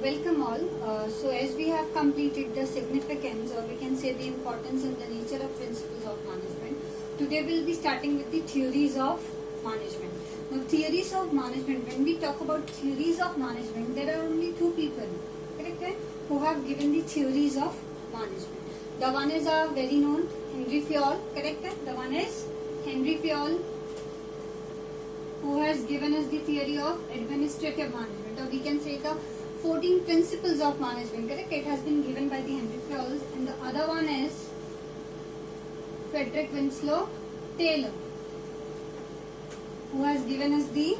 welcome all. So as we have completed the significance, or we can say the importance and the nature of principles of management, today we'll be starting with the theories of management. Now theories of management, when we talk about theories of management, there are only two people, correct, who have given the theories of management. The one is a very known Henry Fayol, correct. The one is Henry Fayol, who has given us the theory of administrative management, or we can say the 14 principles of management, correct. It has been given by the Henry Fayol, and the other one is Frederick Winslow Taylor, who has given us the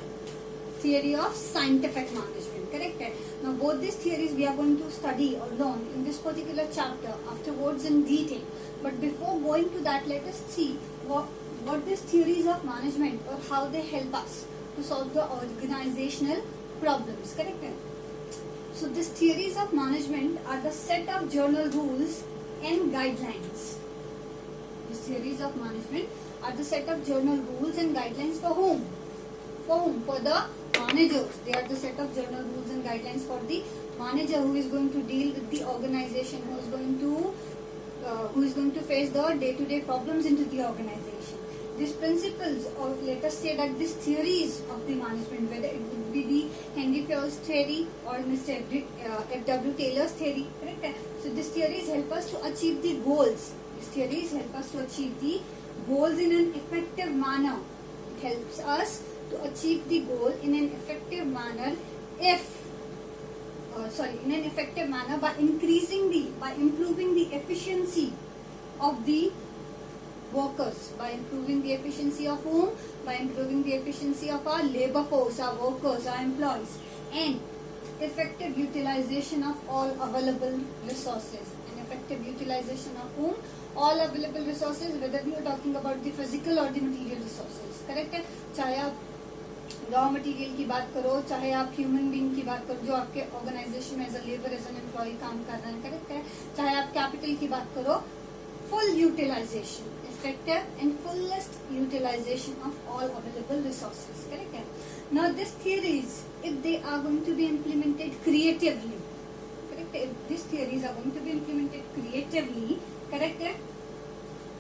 theory of scientific management, correct. Now both these theories we are going to study or learn in this particular chapter afterwards in detail. But before going to that, let us see what these theories of management or how they help us to solve the organizational problems, correct. So these theories of management are the set of journal rules and guidelines. These theories of management are the set of journal rules and guidelines for whom? For whom? For the managers. They are the set of journal rules and guidelines for the manager who is going to deal with the organization, who is going to face the day-to-day problems into the organization. These principles, or let us say that these theories of the management, whether it would be the Henry Fayol's theory or Mr. F.W. Taylor's theory, correct? So these theories help us to achieve the goals. These theories help us to achieve the goals in an effective manner. It helps us to achieve the goal in an effective manner by improving the efficiency of the workers, by improving the efficiency of whom? By improving the efficiency of our labor force, our workers, our employees, and effective utilization of all available resources. And effective utilization of whom? All available resources, whether we are talking about the physical or the material resources, correct है. चाहे आप raw material की बात करो, चाहे आप human being की बात करो जो आपके ऑर्गेनाइजेशन में as a labour as an employee काम कर रहे हैं, करेक्ट है. चाहे आप कैपिटल की बात करो, full utilization, effective and fullest utilization of all available resources, correct. Now these theories, if they are going to be implemented creatively, correct, if these theories are going to be implemented creatively, correct,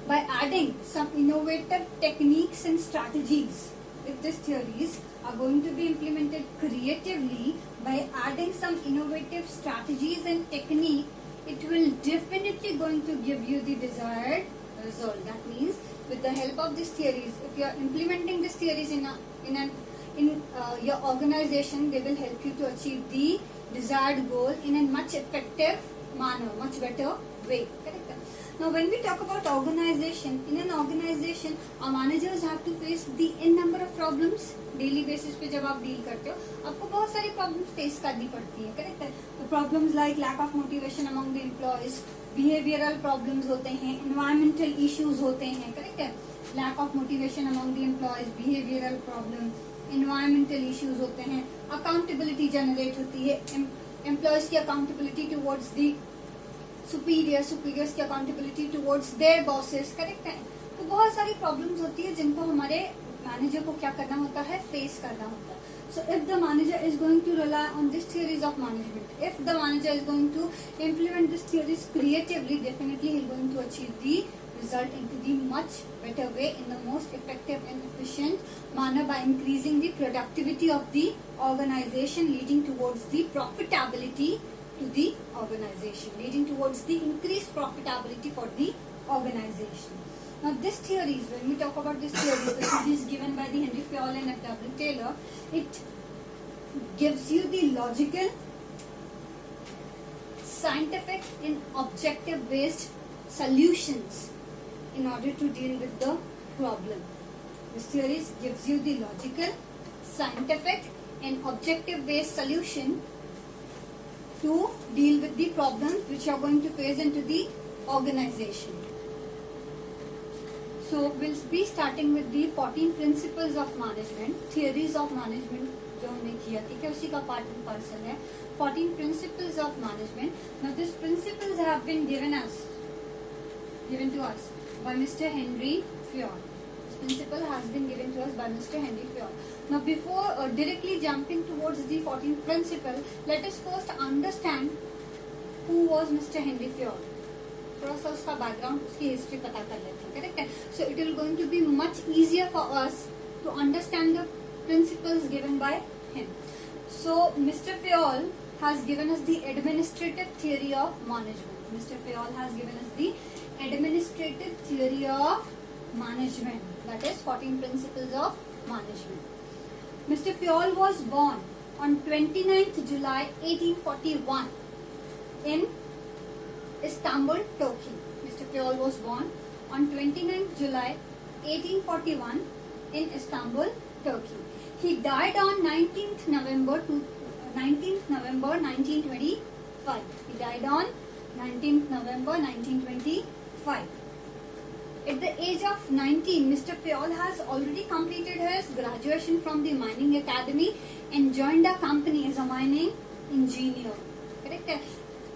by adding some innovative techniques and strategies, if these theories are going to be implemented creatively by adding some innovative strategies and technique, it will definitely going to give you the desired result. That means with the help of these theories, if you are implementing these theories in your organization, they will help you to achieve the desired goal in a much effective manner, much better way, correct. Now when we talk about organization, in an organization our managers have to face the n number of problems. Daily basis पे जब आप deal करते हो आपको बहुत सारी problems face करनी पड़ती है, करेक्ट है. तो problems like lack of motivation among the employees, behavioural problems होते हैं, एनवायरमेंटल इश्यूज होते हैं, करेक्ट है. Lack of motivation among the employees, behavioural problem, environmental issues होते हैं, अकाउंटेबिलिटी जनरेट होती है, एम्प्लॉयज की अकाउंटेबिलिटी टुवर्ड्स द सुपीरियर्स की accountability towards their bosses, correct है. तो बहुत सारी प्रॉब्लम्स होती है जिनको हमारे मैनेजर को क्या करना होता है, फेस करना होता है. So if the manager is going to rely on these theories of management, if the manager is going to implement these theories creatively, definitely he is going to achieve the result into the much better way, in the most effective and efficient manner, by increasing the productivity of the organization, leading towards the profitability to the organization, leading towards the increased profitability for the organization. Now these theories, when we talk about these theories, the theories given by the Henry Fayol and F.W. Taylor, it gives you the logical, scientific and objective based solutions in order to deal with the problem. These theories gives you the logical, scientific and objective based solution to deal with the problems which are going to face into the organization. So we'll be starting with the 14 principles of management, theories of management जो हमने किया, ठीक है, उसी का part and parcel है. 14 principles of management. Now these principles have been given to us by Mr. Henry Fayol. principle has been given to us by Mr. Henry Fayol. Now, before directly jumping towards the 14th principle, let us first understand who was Mr. Henry Fayol. थोड़ा सा उसका background, उसकी history पता कर लेते हैं. Correct है. So it will going to be much easier for us to understand the principles given by him. So mister Fayol has given us the administrative theory of management. Mr. Fayol has given us the administrative theory of management, that is 14 principles of management. Mr. Fayol was born on 29th July 1841 in Istanbul, Turkey. Mr. Fayol was born on 29th July 1841 in Istanbul, Turkey. He died on 19th November 1925. He died on 19th November 1925. At the age of 19, Mr. Fayol has already completed his graduation from the Mining Academy and joined a company as a mining engineer. Correct है.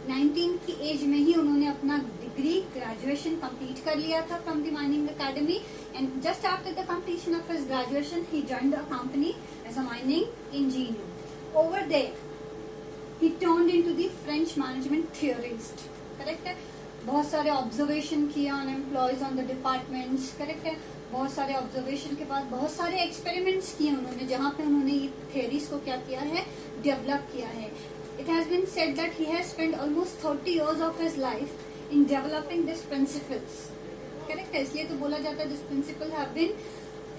19 की as में ही उन्होंने अपना degree graduation complete कर लिया था from the mining academy, and just after the completion of his graduation he joined a company as a mining engineer. Over there, he turned into the French management theorist. Correct है. बहुत सारे observation किया on employees on the departments. Correct है. बहुत सारे observation के बाद बहुत सारे एक्सपेरिमेंट्स किए उन्होंने, जहाँ पे उन्होंने ये थियरीज को क्या किया है, डेवलप किया है. It has been said that he has spent almost 30 years of his life in developing these principles. Correct है. इसलिए तो बोला जाता है this principle have been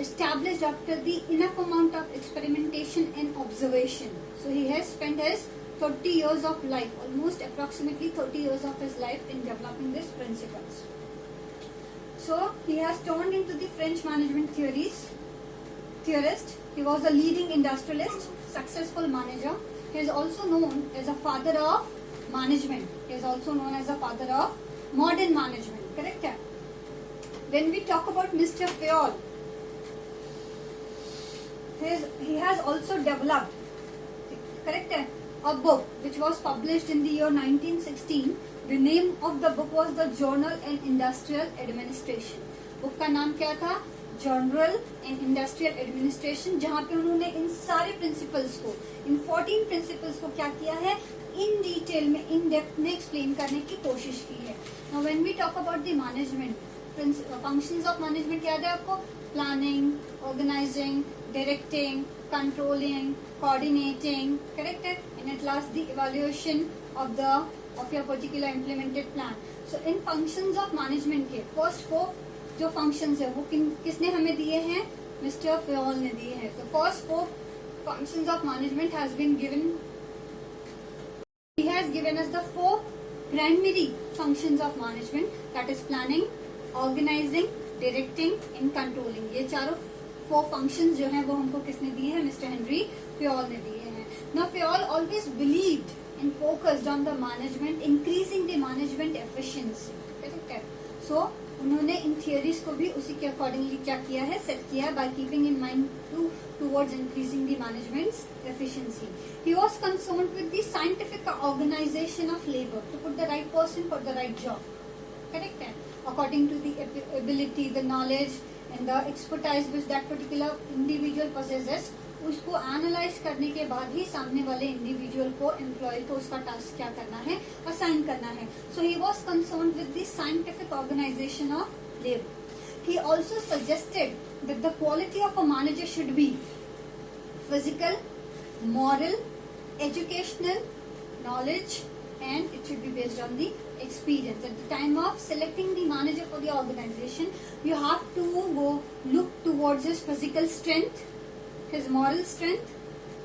established after the enough amount of experimentation and observation. So he has spent his 30 years of life, almost approximately 30 years of his life in developing these principles. So he has turned into the French management theorist. He was a leading industrialist, successful manager. He is also known as a father of management. He is also known as a father of modern management. Correct है? When we talk about Mr. Fayol, he has also developed, correct है, a book which was published in the year 1916. The name of the book was the Journal and Industrial Administration. Book का नाम क्या था? Journal and Industrial Administration, जहाँ पे उन्होंने इन सारे principles को, इन 14 प्रिंसिपल्स को क्या किया है, इन डिटेल में, इन डेप्थ में एक्सप्लेन करने की कोशिश की है. Now when we talk about the management, functions of management याद है आपको? Planning, organizing, directing, controlling, coordinating, correct है, and at last the evaluation of your particular implemented plan. So in functions of management के first 4 जो functions है वो किसने हमें दिए हैं? Mr. Fayol ने दिए हैं. So first 4 functions of management has been given. He has given us the 4 primary functions of management, that is planning, organizing, directing and controlling. ये चारों 4 functions जो हैं वो हमको किसने दिए हैं? Mr. Henry Fayol ने दिए हैं. Now Fayol always believed and focused on the management, increasing the management efficiency. Correct है. So उन्होंने इन थियरीज को भी उसी के अकॉर्डिंगली क्या किया है, सेट किया है, by keeping in mind towards increasing the management's efficiency. He was concerned with the scientific organization of labor to put the right person for the right job. Correct है. According to the ability, the knowledge and the expertise which that particular individual possesses, उसको analyse करने के बाद ही सामने वाले individual को, employ को उसका टास्क क्या करना है, असाइन करना है. So he was concern with the scientific organisation of labour. He also suggested that the quality of a manager should be physical, moral, educational, knowledge, and it should be based on the experience. At the time of selecting the manager for the organization, you have to go look towards his physical strength, his moral strength,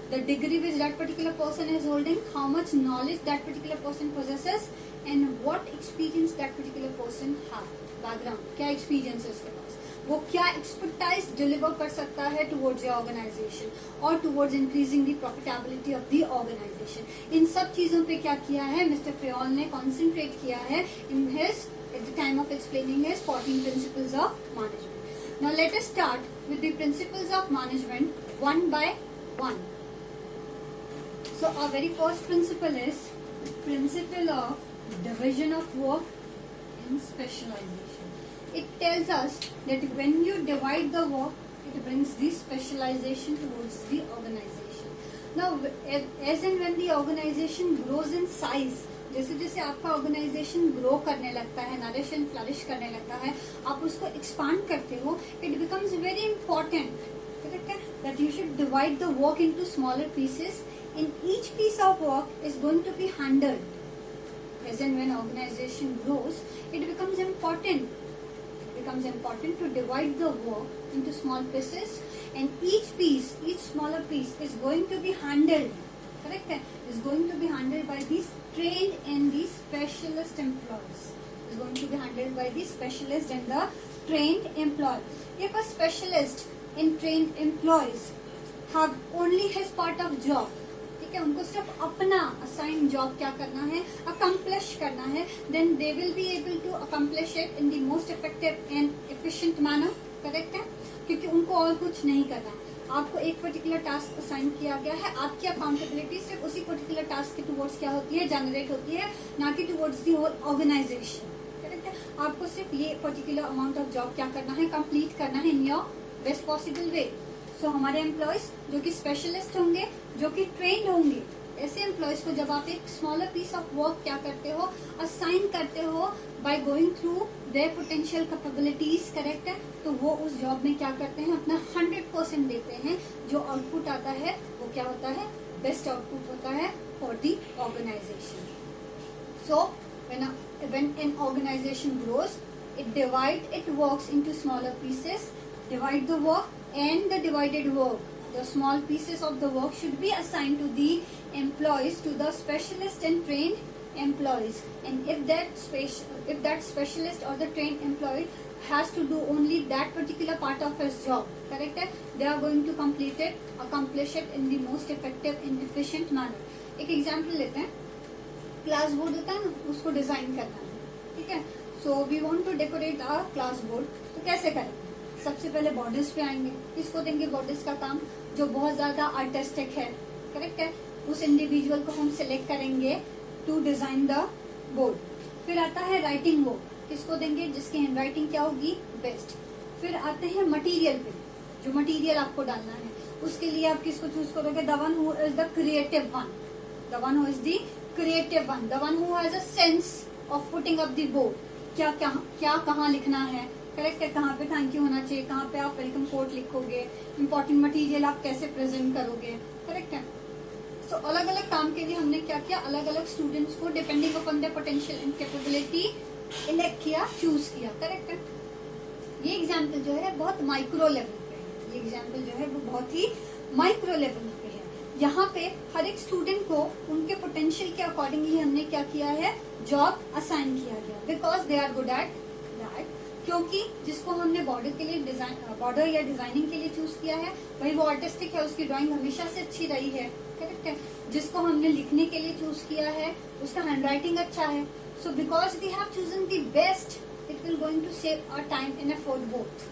the degree which that particular person is holding, how much knowledge that particular person possesses, and what experience that particular person have. Background, क्या experience है उसके पास, वो क्या expertise deliver कर सकता है towards your organization और towards increasing the profitability of the organization. इन सब चीजों पे क्या किया है Mr. Fayol ने concentrate किया है in his, at the time of explaining his 14 principles of management. Now let us start with the principles of management one by one. So our very first principle is principle of division of work and specialization. it tells us that when you divide the work, it brings the specialization towards the organization. Now, as and when the organization grows in size, जैसे जैसे आपका organisation grow करने लगता है, nourish and flourish करने लगता है, आप उसको एक्सपांड करते हो, it becomes very important, correct है, that you should divide the work into smaller pieces and each piece of work is going to be handled. As and when organization grows, it becomes important to divide the work into small pieces, and each smaller piece is going to be handled, correct, is going to be handled by these trained and the specialist employees, is going to be handled by the specialist and the trained employee. If a specialist and trained employees have only his part of job, उनको सिर्फ अपना assign job क्या करना है, accomplish करना है, then they will be able to accomplish it in the most effective and efficient manner, correct है, क्योंकि उनको और कुछ नहीं करना. आपको एक पर्टिकुलर टास्क असाइन किया गया है, आपकी अकाउंटेबिलिटी सिर्फ उसी पर्टिकुलर टास्क के टुवर्ड्स क्या होती है, जनरेट होती है, ना कि towards the whole organization, correct है. आपको सिर्फ ये पर्टिकुलर अमाउंट ऑफ जॉब क्या करना है, कंप्लीट करना है in your best possible way. So हमारे एम्प्लॉयज जो कि स्पेशलिस्ट होंगे, जो कि ट्रेंड होंगे, ऐसे एम्प्लॉयज को जब आप एक स्मॉलर पीस ऑफ वर्क क्या करते हो, असाइन करते हो by going through their potential capabilities, correct है, तो वो उस जॉब में क्या करते हैं, अपना 100% देते हैं. जो आउटपुट आता है वो क्या होता है, बेस्ट आउटपुट होता है for the organization. So when an organization grows, it works into smaller pieces, divide the work, and the divided work, the small pieces of the work should be assigned to the employees, to the specialist and trained employees. And if that specialist or the trained employee has to do only that particular part of his job, correct है, they are going to accomplish it in the most effective and efficient manner. एक example लेते हैं, class board होता है ना, उसको design करना है, ठीक है. So we want to decorate our class board, तो कैसे करेंगे, सबसे पहले बॉर्डर्स पे आएंगे. किसको देंगे बॉर्डर्स का काम, जो बहुत ज्यादा आर्टिस्टिक है, करेक्ट है, उस इंडिविजुअल को हम सिलेक्ट करेंगे टू डिजाइन द बोर्ड. फिर आता है राइटिंग वर्क, किसको देंगे, जिसकी हैंड राइटिंग क्या होगी, बेस्ट. फिर आते हैं मटेरियल पे, जो मटेरियल आपको डालना है, उसके लिए आप किसको चूज करोगे, the one who is the creative one, the one who is the creative one, the one who has a sense of putting up the board. क्या कहाँ लिखना है, करेक्ट है, कहाँ पे थैंक यू होना चाहिए, कहाँ पे आप वेलकम कोट लिखोगे, इंपॉर्टेंट मटेरियल आप कैसे प्रेजेंट करोगे, करेक्ट है. सो अलग अलग काम के लिए हमने क्या किया, अलग अलग स्टूडेंट्स को depending upon their potential and capability elect किया, चूज किया, करेक्ट है. ये एग्जाम्पल जो है बहुत माइक्रो लेवल पे है, ये एग्जाम्पल जो है वो बहुत ही माइक्रो लेवल पे है. यहाँ पे हर एक स्टूडेंट को उनके पोटेंशियल के अकॉर्डिंगली हमने क्या किया है, जॉब असाइन किया गया, because they are good at that. क्योंकि जिसको हमने बॉर्डर के लिए बॉर्डर या डिजाइनिंग के लिए चूज किया है, वही वो आर्टिस्टिक है, उसकी ड्राइंग हमेशा से अच्छी रही है, करेक्ट है. जिसको हमने लिखने के लिए चूज किया है, उसका हैंड राइटिंग अच्छा है. So because we have chosen the best, it will going to save our time and effort both,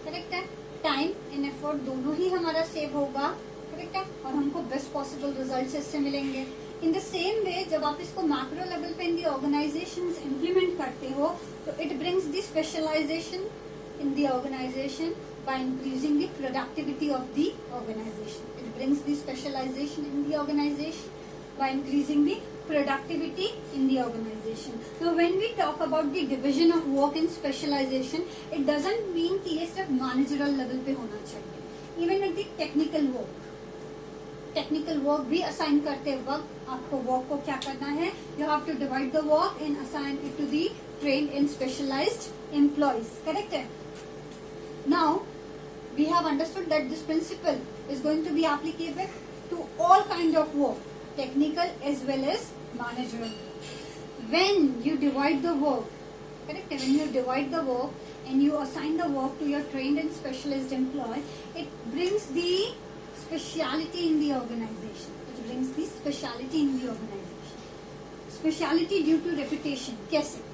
correct है. टाइम एंड एफर्ट दोनों ही हमारा सेव होगा, करेक्ट है, और हमको बेस्ट पॉसिबल रिजल्ट इससे मिलेंगे. इन द सेम वे जब आप इसको मैक्रो लेवल पे इन दी ऑर्गेनाइजेशंस इम्प्लीमेंट करते हो, तो it brings the specialization in the organization by increasing the productivity of the organization. It brings the specialization in the organization by increasing the productivity in the organization. So when we talk about the division of work and specialization, it doesn't mean कि ये सिर्फ managerial level पे होना चाहिए. Even at the technical work भी assign करते वक्त आपको work को क्या करना है, you have to divide the work and assign it to the trained and specialized employees. Correct है? Now we have understood that this principle is going to be applicable to all kind of work, technical as well as managerial. When you divide the work, correct? When you divide the work and you assign the work to your trained and specialized employee, it brings the speciality in the organization. It brings the speciality in the organization. Speciality due to reputation. कैसे?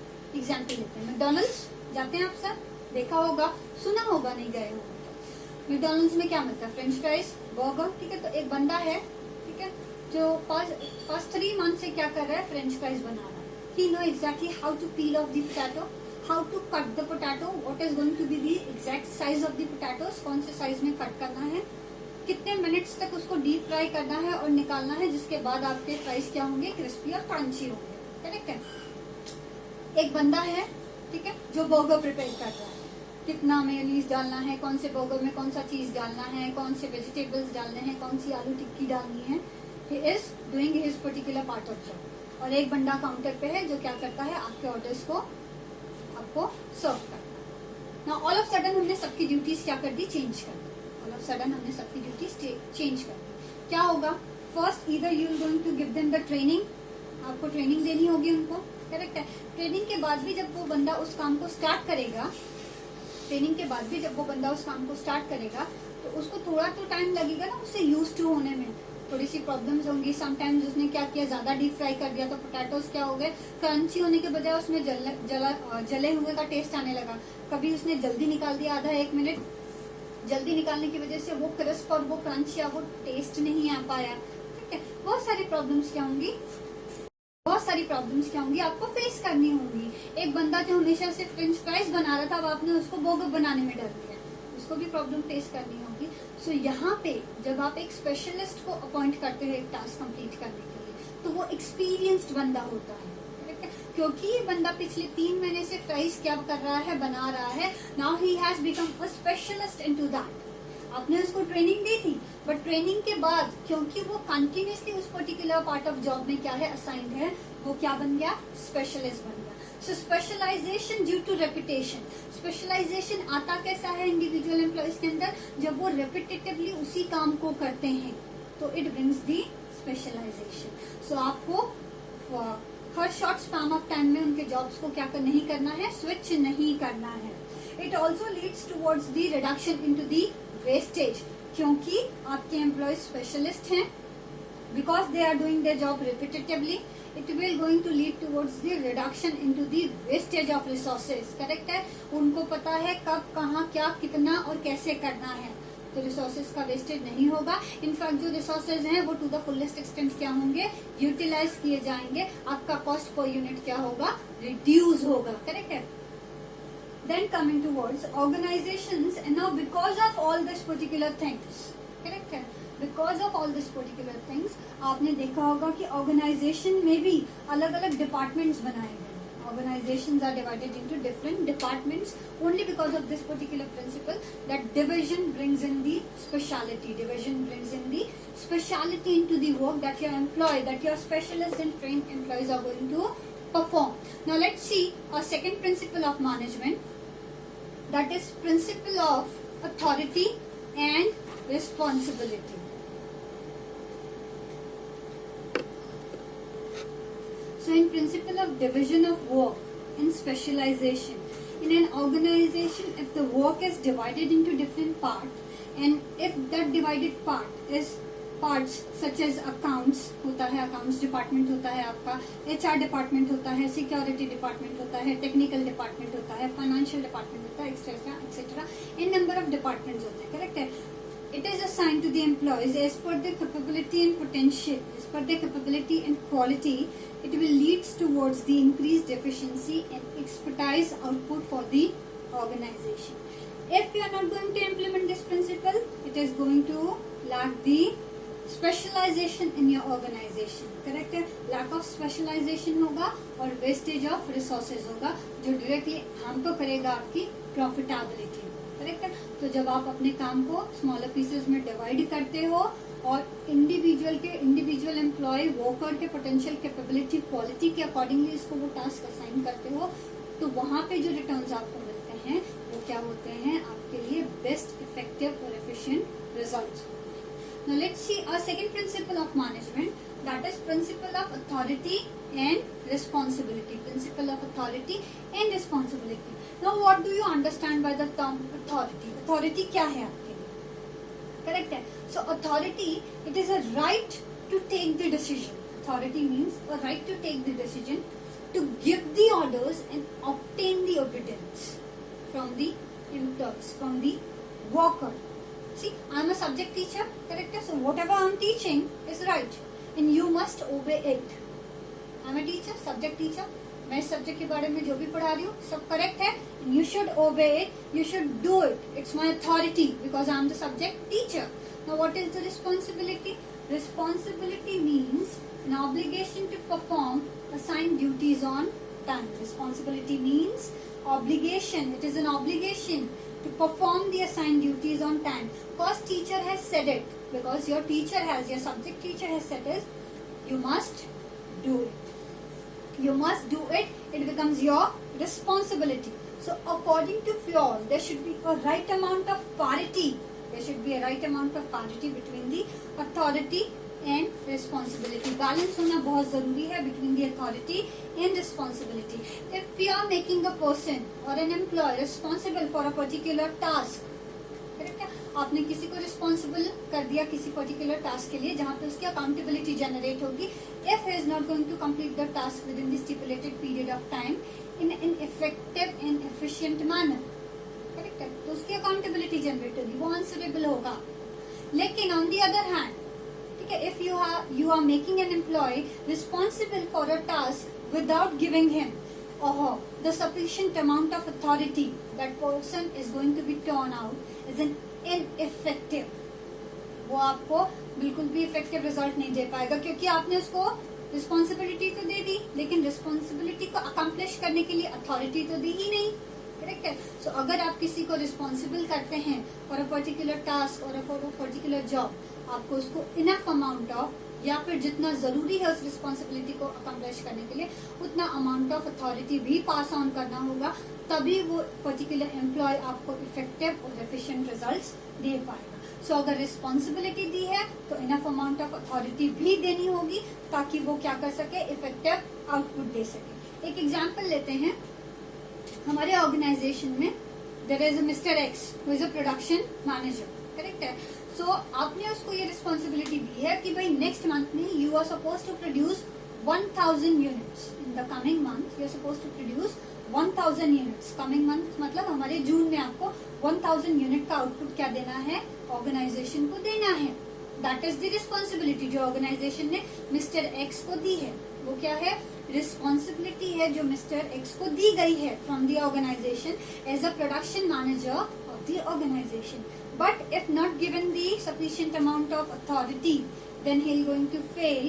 Example लेते हैं. McDonald's जाते हैं आप सब, देखा होगा, सुना होगा, नहीं गए हो. मैकडॉनल्ड्स में क्या मिलता है, फ्रेंच फ्राइज, बर्गर, ठीक है. तो एक बंदा है, ठीक है, जो पास 3 मंथ से क्या कर रहा है, फ्रेंच फ्राइज बना रहा है. He know exactly how to peel off the potato, how to cut the potato, what is going to be the exact size of the potatoes, कौन से साइज में कट करना है, कितने मिनट्स तक उसको डीप फ्राई करना है और निकालना है, जिसके बाद आपके फ्राइज क्या होंगे, क्रिस्पी और क्रंची होंगे। करेक्ट है। एक बंदा है, ठीक है, जो बर्गर प्रिपेयर कर रहा है, कितना मेयोनीज डालना है, कौन से बर्गर में कौन सा चीज डालना है, कौन से वेजिटेबल्स डालने हैं, कौन सी आलू टिक्की डालनी है, he is doing his particular part of job. और एक बंदा काउंटर पे है जो क्या करता है, आपके ऑर्डर्स को आपको सर्व करता है। नाउ ऑल ऑफ सडन हमने सबकी ड्यूटीज क्या कर दी, चेंज कर दी। ऑल ऑफ सडन हमने सबकी ड्यूटीज चेंज कर दी। क्या होगा, first either you are going to give them the training, आपको ट्रेनिंग देनी होगी उनको। करेक्ट है। ट्रेनिंग के बाद भी जब वो बंदा उस काम को स्टार्ट करेगा, ट्रेनिंग के बाद भी जब वो बंदा उस काम को स्टार्ट करेगा तो उसको थोड़ा तो टाइम लगेगा ना उससे यूज टू होने में, थोड़ी सी प्रॉब्लम्स होंगी। समटाइम्स उसने क्या किया, ज्यादा डीप फ्राई कर दिया तो पोटैटोस क्या हो गए, क्रंची होने के बजाय उसमें जले हुए का टेस्ट आने लगा। कभी उसने जल्दी निकाल दिया, आधा एक मिनट जल्दी निकालने की वजह से वो क्रिस्प और वो क्रंच या वो टेस्ट नहीं आ पाया। ठीक है, बहुत सारी प्रॉब्लम्स क्या होंगी, आपको फेस करनी होंगी। एक बंदा जो हमेशा से फ्रेंच फ्राइज बना रहा था, अब आपने उसको बर्गर बनाने में डाल दिया, उसको भी प्रॉब्लम फेस करनी होगी। सो यहाँ पे जब आप एक स्पेशलिस्ट को अपॉइंट करते हो एक टास्क कंप्लीट करने के लिए, तो वो एक्सपीरियंस्ड बंदा होता है, क्योंकि ये बंदा पिछले 3 महीने से फ्राइज क्या कर रहा है, बना रहा है। Now he has become a specialist into that. आपने उसको ट्रेनिंग दी थी, बट ट्रेनिंग के बाद क्योंकि वो कंटिन्यूसली उस पर्टिकुलर पार्ट ऑफ जॉब में क्या है, असाइंड है, वो क्या बन गया, स्पेशलिस्ट बन गया। So specialisation due to repetition. Specialisation आता कैसा है इंडिविजुअल एम्प्लॉयज के अंदर, जब वो रेपिटेटिवली उसी काम को करते हैं, तो इट ब्रिंग्स दी स्पेशलाइजेशन। सो आपको हर शॉर्ट स्पैन ऑफ टाइम में उनके जॉब्स को क्या नहीं करना है, स्विच नहीं करना है। It also leads towards the reduction into the wastage, क्योंकि आपके एम्प्लॉय स्पेशलिस्ट हैं, because they are doing their job repetitively, it will going to lead towards the reduction into the wastage of resources. Correct है, उनको पता है कब, कहाँ, क्या, कितना और कैसे करना है, तो रिसोर्सेज का वेस्टेज नहीं होगा। इनफैक्ट जो रिसोर्सेज हैं वो टू द फुलेस्ट एक्सटेंट क्या होंगे, यूटिलाइज किए जाएंगे। आपका कॉस्ट पर यूनिट क्या होगा, रिड्यूस होगा। करेक्ट है। Then coming towards organizations, and now because of all this particular things, correct है, because of all this particular things, आपने देखा होगा कि ऑर्गेनाइजेशन में भी अलग अलग डिपार्टमेंट्स बनाए गए। Organizations are divided into different departments only because of this particular principle, that division brings in the speciality. Division brings in the speciality into the work that your employee, that your specialist and trained employees are going to perform. Now let's see a second principle of management, that is principle of authority and responsibility. So in principle of division of work and specialization, in an organization, if the work is divided into different parts, and if that divided part is parts such as accounts होता है, accounts department होता है आपका, HR department होता है, security department होता है, technical department होता है, financial department होता है, etc. etc. in number of departments होते हैं। correct है। It is assigned to the employees as per their capability and potential, as per their capability and quality. It will leads towards the increased efficiency and expertise output for the organization. If you are not going to implement this principle, it is going to lack the specialization in your organization. Correct है, lack of specialization होगा और wastage of resources होगा, जो directly harm तो करेगा आपकी profitability. Correct है। तो जब आप अपने काम को स्मॉलर पीसेस में डिवाइड करते हो और इंडिविजुअल एम्प्लॉय वर्कर के पोटेंशियल कैपेबिलिटी क्वालिटी के अकॉर्डिंगली इसको वो टास्क असाइन करते हो, तो वहां पे जो रिटर्न्स आपको मिलते हैं वो क्या होते हैं, आपके लिए बेस्ट, इफेक्टिव और efficient results. Now let's see a second principle of management, that is principle of authority and responsibility. Principle of authority and responsibility. Now what do you understand by the term authority? Authority क्या है आपके लिए? Correct है। So authority, it is a right to take the decision. Authority means a right to take the decision, to give the orders and obtain the obedience from the employees, from the worker. See, I am a subject teacher, correct? So whatever I am teaching is right, and you must obey it. I am a teacher, subject teacher. मैं इस subject के बारे में जो भी पढ़ा रही हूँ सब करेक्ट है, यू शुड ओबे it, you should do it, it's my authority because I am the subject teacher. Now what is the responsibility? Responsibility means an obligation to perform assigned duties on time. Responsibility means obligation. It is an obligation to perform the assigned duties on time. Because teacher has said it. Because your teacher has, your subject teacher has said it. You must do it. You must do it. It becomes your responsibility. So according to Fioll, there should be a right amount of parity. There should be a right amount of parity between the authority and responsibility. Balance होना बहुत जरूरी है between the authority and responsibility. If we are making a person or an employee responsible for a particular task, correct है, आपने किसी को responsible कर दिया किसी पर्टिकुलर टास्क के लिए जहाँ पे उसकी अकाउंटेबिलिटी जनरेट होगी. If he is not going to complete the task within the stipulated period of time in an effective and efficient manner, correct है, तो उसकी अकाउंटेबिलिटी जनरेट होगी, वो आंसरेबल होगा. लेकिन ऑन दी अदर हैंड, ठीक है, if you are making an employee responsible for a task without giving him the sufficient amount of authority, that person is going to be torn out as an ineffective. वो आपको बिल्कुल भी effective result नहीं दे पाएगा क्योंकि आपने उसको रिस्पॉन्सिबिलिटी तो दे दी लेकिन रिस्पॉन्सिबिलिटी को अकम्प्लिश करने के लिए अथॉरिटी तो दी ही नहीं. करेक्ट है. सो अगर आप किसी को रिस्पॉन्सिबल करते हैं फॉर अ पर्टिकुलर टास्क और फॉर अ पर्टिकुलर जॉब, आपको उसको इनफ अमाउंट ऑफ या फिर जितना जरूरी है उस रिस्पॉन्सिबिलिटी को अकम्प्लिश करने के लिए उतना अमाउंट ऑफ अथॉरिटी भी पास ऑन करना होगा, तभी वो पर्टिकुलर एम्प्लॉय आपको इफेक्टिव और एफिशिएंट रिजल्ट्स दे पाएगा. सो अगर रिस्पॉन्सिबिलिटी दी है तो इनफ अमाउंट ऑफ अथॉरिटी भी देनी होगी ताकि वो क्या कर सके, इफेक्टिव आउटपुट दे सके. एक एग्जाम्पल लेते हैं. हमारे ऑर्गेनाइजेशन में there is a mister X who is a production manager, correct है. सो आपने उसको ये रिस्पॉन्सिबिलिटी दी है कि भाई नेक्स्ट मंथ में you are suppose to produce 1000 units. In the coming month you are suppose to produce 1000 units. Coming month मतलब हमारे जून में आपको 1000 यूनिट का आउटपुट क्या देना है, ऑर्गेनाइजेशन को देना है. दैट इज द रिस्पॉन्सिबिलिटी जो ऑर्गेनाइजेशन ने मिस्टर एक्स को दी है. वो क्या है, रिस्पॉन्सिबिलिटी है जो मिस्टर एक्स को दी गई है from the organization as a production manager of the organization. But if not given the sufficient amount of authority, then he is going to fail.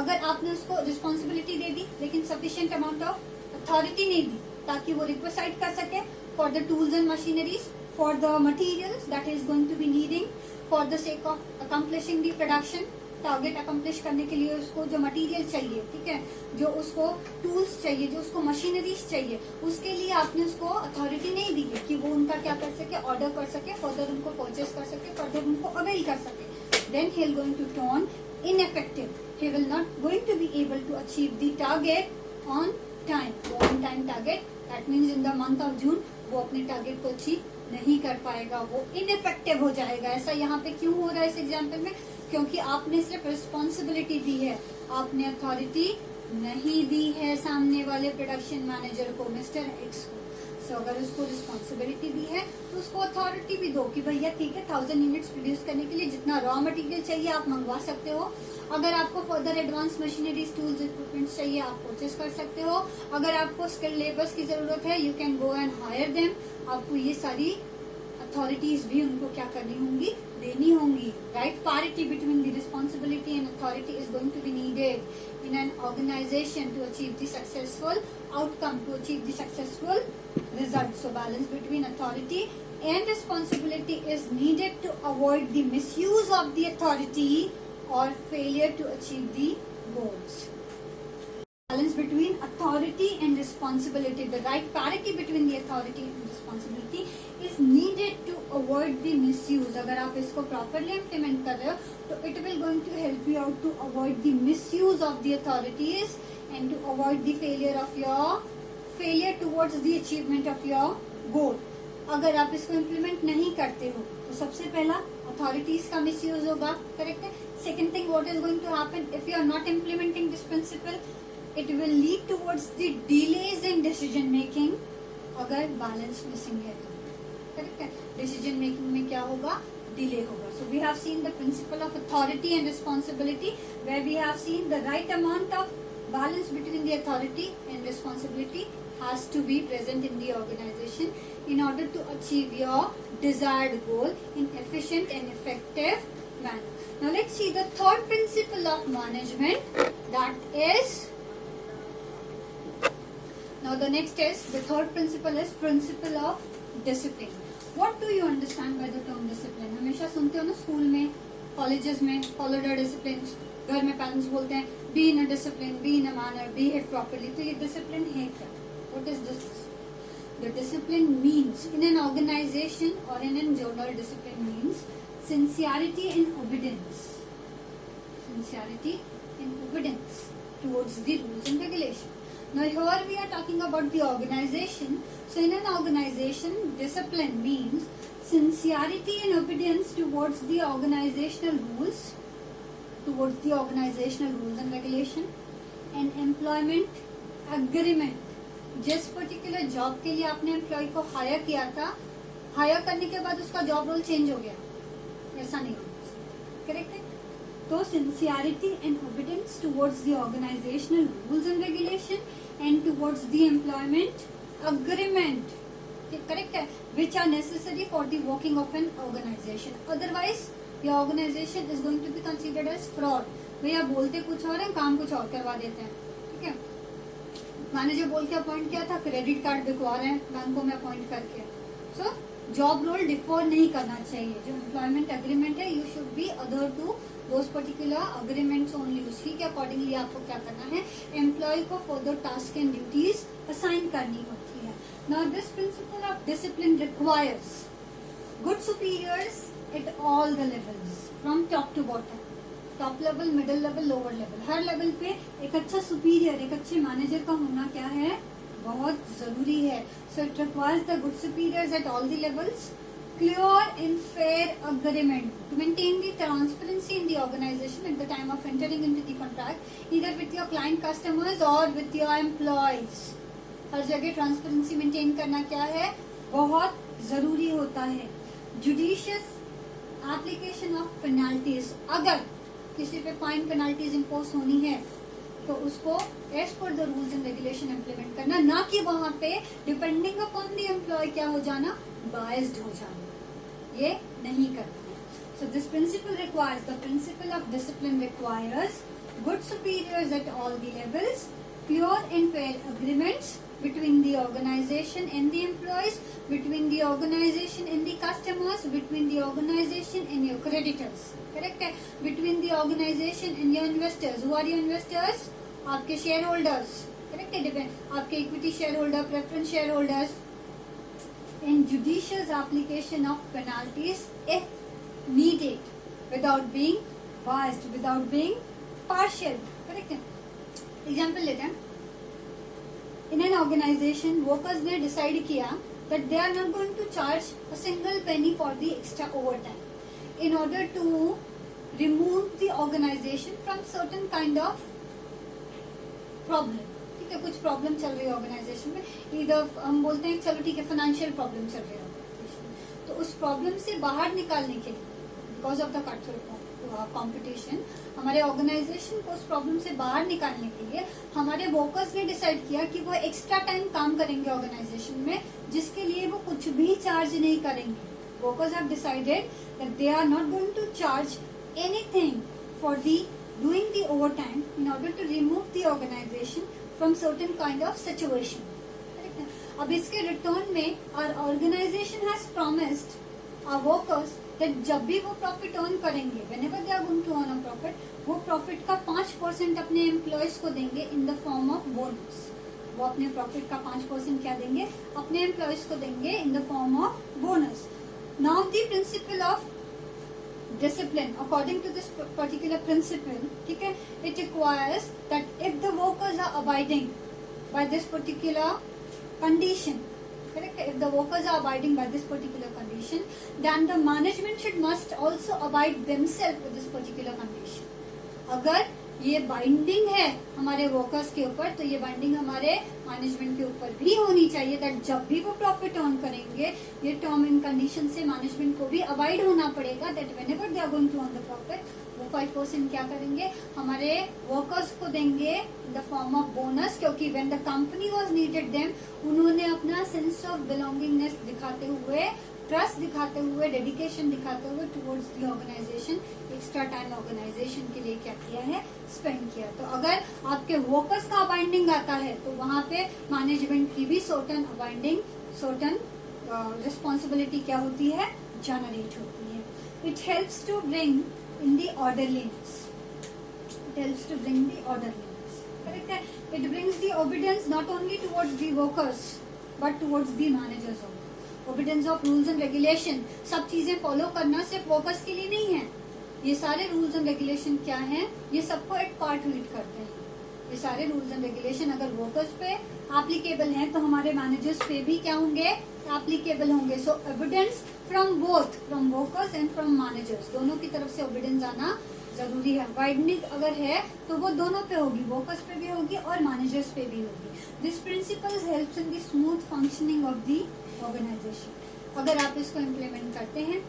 अगर आपने उसको रिस्पॉन्सिबिलिटी दे दी लेकिन sufficient amount of authority नहीं दी ताकि वो रिक्वेस्ट कर सके for the tools and machineries, for the materials that he is going to be needing for the sake of accomplishing the production. Target accomplish करने के लिए उसको जो मटेरियल चाहिए, ठीक है, जो उसको टूल्स चाहिए, जो उसको मशीनरीज चाहिए, उसके लिए आपने उसको अथॉरिटी नहीं दी है कि वो उनका क्या कर सके, ऑर्डर कर सके, फर्दर उनको परचेस कर सके, फर्दर उनको अवेल कर सके. Then he is going to turn ineffective. He will not going to be able to achieve the target on time. On time target, that means in the month of June वो अपने target को achieve नहीं कर पाएगा, वो ineffective हो जाएगा. ऐसा यहाँ पे क्यों हो रहा है इस एग्जाम्पल में, क्योंकि आपने सिर्फ रिस्पॉन्सिबिलिटी दी है, आपने अथॉरिटी नहीं दी है सामने वाले प्रोडक्शन मैनेजर को, मिस्टर एक्स को. सो अगर उसको रिस्पॉन्सिबिलिटी दी है तो उसको अथॉरिटी भी दो कि भैया ठीक है 1000 यूनिट्स प्रोड्यूस करने के लिए जितना रॉ मटेरियल चाहिए आप मंगवा सकते हो. अगर आपको further advance machineries, tools, equipments चाहिए आप परचेस कर सकते हो. अगर आपको स्किल्ड लेबर्स की जरूरत है you can go and hire them. आपको ये सारी अथॉरिटीज भी उनको क्या करनी होंगी, देनी होंगी. Right parity between the responsibility and authority is going to be needed in an organization to achieve the successful outcome, to achieve the successful result. So balance between authority and responsibility is needed to avoid the misuse of the authority or failure to achieve the goals. Balance between authority and responsibility, the right parity between the authority and responsibility is needed to avoid the misuse. अगर आप इसको properly implement कर रहे हो तो it will going to help you out to avoid the misuse of the authorities and to avoid the failure towards the achievement of your goal. अगर आप इसको इम्प्लीमेंट नहीं करते हो तो सबसे पहला अथॉरिटीज का मिसयूज होगा, करेक्ट है. Second thing what is going to happen if you are not implementing this principle, it will lead towards the delays in decision making. अगर बैलेंस मिसिंग है तो, करेक्ट है, डिसीजन मेकिंग में क्या होगा, डिले होगा. So we have seen the principle of authority and responsibility where we have seen the right amount of balance between the authority and responsibility has to be present in the organization in order to achieve your desired goal in efficient and effective manner. Now let's see the third principle of management, that is, now the next is, the third principle is principle of discipline. What do you understand by the term discipline? हमेशा सुनते हो ना school में, colleges में, follow the disciplines, घर में parents बोलते हैं be in a discipline, be in a manner, behave properly. तो ये discipline है क्या? What is this? The discipline means in an organization or in a general discipline means sincerity and obedience. Sincerity and obedience towards the rules and regulation. Now here we are talking about the organization. So in an organization, discipline means sincerity and obedience towards the organizational rules and regulation, and employment agreement. जिस particular job के लिए आपने employ को higher किया था, higher करने के बाद उसका जॉब रोल चेंज हो गया, ऐसा नहीं होना, करेक्ट है? तो sincerity and obedience towards the organisational rules and regulation and towards the employment agreement, correct है, which are necessary for the working of an organisation. Otherwise your organisation is going to be considered as fraud. भैया बोलते कुछ और है, काम कुछ और करवा देते हैं, ठीक है? मैनेजर बोल के अपॉइंट किया था, क्रेडिट कार्ड बिकवा रहे हैं बैंकों में अपॉइंट करके. सो जॉब रोल डिफर नहीं करना चाहिए. जो एम्प्लॉयमेंट एग्रीमेंट है, you should be adhere to those particular agreements only. उसी के अकॉर्डिंगली आपको क्या करना है, एम्प्लॉय को further task and duties assign करनी होती है. Now this principle of discipline requires good superiors at all the levels from top to bottom. Top level, middle level, lower level, हर लेवल पे एक अच्छा सुपीरियर, एक अच्छे मैनेजर का होना क्या है, बहुत जरूरी है. So it requires the good superiors at all the levels, clear and fair agreement to maintain the transparency in the organization at the time of entering into the contract either with your client customers or with your employees. हर जगह transparency maintain करना क्या है, बहुत जरूरी होता है. Judicious application of penalties, अगर किसी पे फाइन पेनाल्टीज इम्पोज होनी है तो उसको as per the rules and regulation implement करना, ना कि वहां पे डिपेंडिंग अपॉन द एम्प्लॉय क्या हो जाना, बायस्ड हो जाना. ये नहीं करना है. So this principle requires, the principle of discipline requires good superiors at all the levels, clear and fair agreements between the organization and the employees, between the organization and the customers, between the organization and your creditors, correct है? Between the organization and your investors. Who are your investors? आपके share holders, correct है? Depend आपके equity share holder, preference share holders. And judicious application of penalties if needed, without being biased, without being partial, correct है? Example लेते हैं. In an organization, workers ने decide किया that they are not going to charge a single penny for the extra overtime in order to remove the organization from certain kind of problem. ठीक है, कुछ problem चल रही है organisation में, इधर हम बोलते हैं चलो ठीक है फाइनेंशियल प्रॉब्लम चल रही है ऑर्गेनाइजेशन में, तो उस प्रॉब्लम से बाहर निकालने के लिए because of the cut competition, हमारे ऑर्गेनाइजेशन को उस प्रॉब्लम से बाहर निकालने के लिए हमारे वर्कर्स ने डिसाइड किया कि वो एक्स्ट्रा टाइम काम करेंगे ऑर्गेनाइजेशन में, जिसके लिए वो कुछ भी चार्ज नहीं करेंगे. Workers have decided that they are not going to charge anything for the doing the overtime in order to remove the organization from certain kind of situation. अब इसके रिटर्न में our organization has promised our workers that जब भी वो profit earn करेंगे, whenever they are going to earn a profit, वो profit का 5% अपने एम्प्लॉयज को देंगे in the form of bonus. वो अपने प्रॉफिट का 5% क्या देंगे, अपने एम्प्लॉयज को देंगे in the form of bonus. Now the principle of discipline, according to this particular principle, ठीक है, it requires that if the workers are abiding by this particular condition, correct, if the workers are abiding by this particular condition, then the management must also abide themselves with this particular condition. अगर ये binding है हमारे workers के ऊपर, तो ये binding हमारे management के ऊपर भी होनी चाहिए, दैट जब भी वो प्रॉफिट अर्न करेंगे ये टर्म एंड कंडीशन से मैनेजमेंट को भी अवॉइड होना पड़ेगा, that whenever they are going to earn the profit वो 5% क्या करेंगे हमारे वर्कर्स को देंगे in the form of bonus, क्योंकि when the company was needed them उन्होंने अपना सेंस ऑफ बिलोंगिंगनेस दिखाते हुए, ट्रस्ट दिखाते हुए, डेडिकेशन दिखाते हुए towards the organization extra time organization के लिए क्या किया है, स्पेंड किया। तो अगर आपके वर्कर्स का अबाइंडिंग आता है तो वहां पे मैनेजमेंट की भी सर्टन अबाइंडिंग, सर्टन रिस्पॉन्सिबिलिटी क्या होती है, जनरेट होती है। It helps to bring in the orderliness. It helps to bring the orderliness. Correct है? It brings the obedience not only towards the workers but towards the managers also. Obedience of rules and regulation. सब चीजें follow करना सिर्फ workers के लिए नहीं है, ये सारे रूल्स एंड रेगुलेशन क्या हैं, ये सबको एक पार्ट रीड करते हैं। ये सारे रूल्स एंड रेगुलेशन अगर वर्कर्स पे एप्लीकेबल हैं तो हमारे मैनेजर्स पे भी क्या होंगे, एप्लीकेबल होंगे। So evidence from both, from workers and from managers, दोनों की तरफ से एविडेंस आना जरूरी है। वाइडनिंग अगर है तो वो दोनों पे होगी, वर्कर्स पे भी होगी और मैनेजर्स पे भी होगी। This principle helps in the smooth functioning of the organization. अगर आप इसको इम्प्लीमेंट करते हैं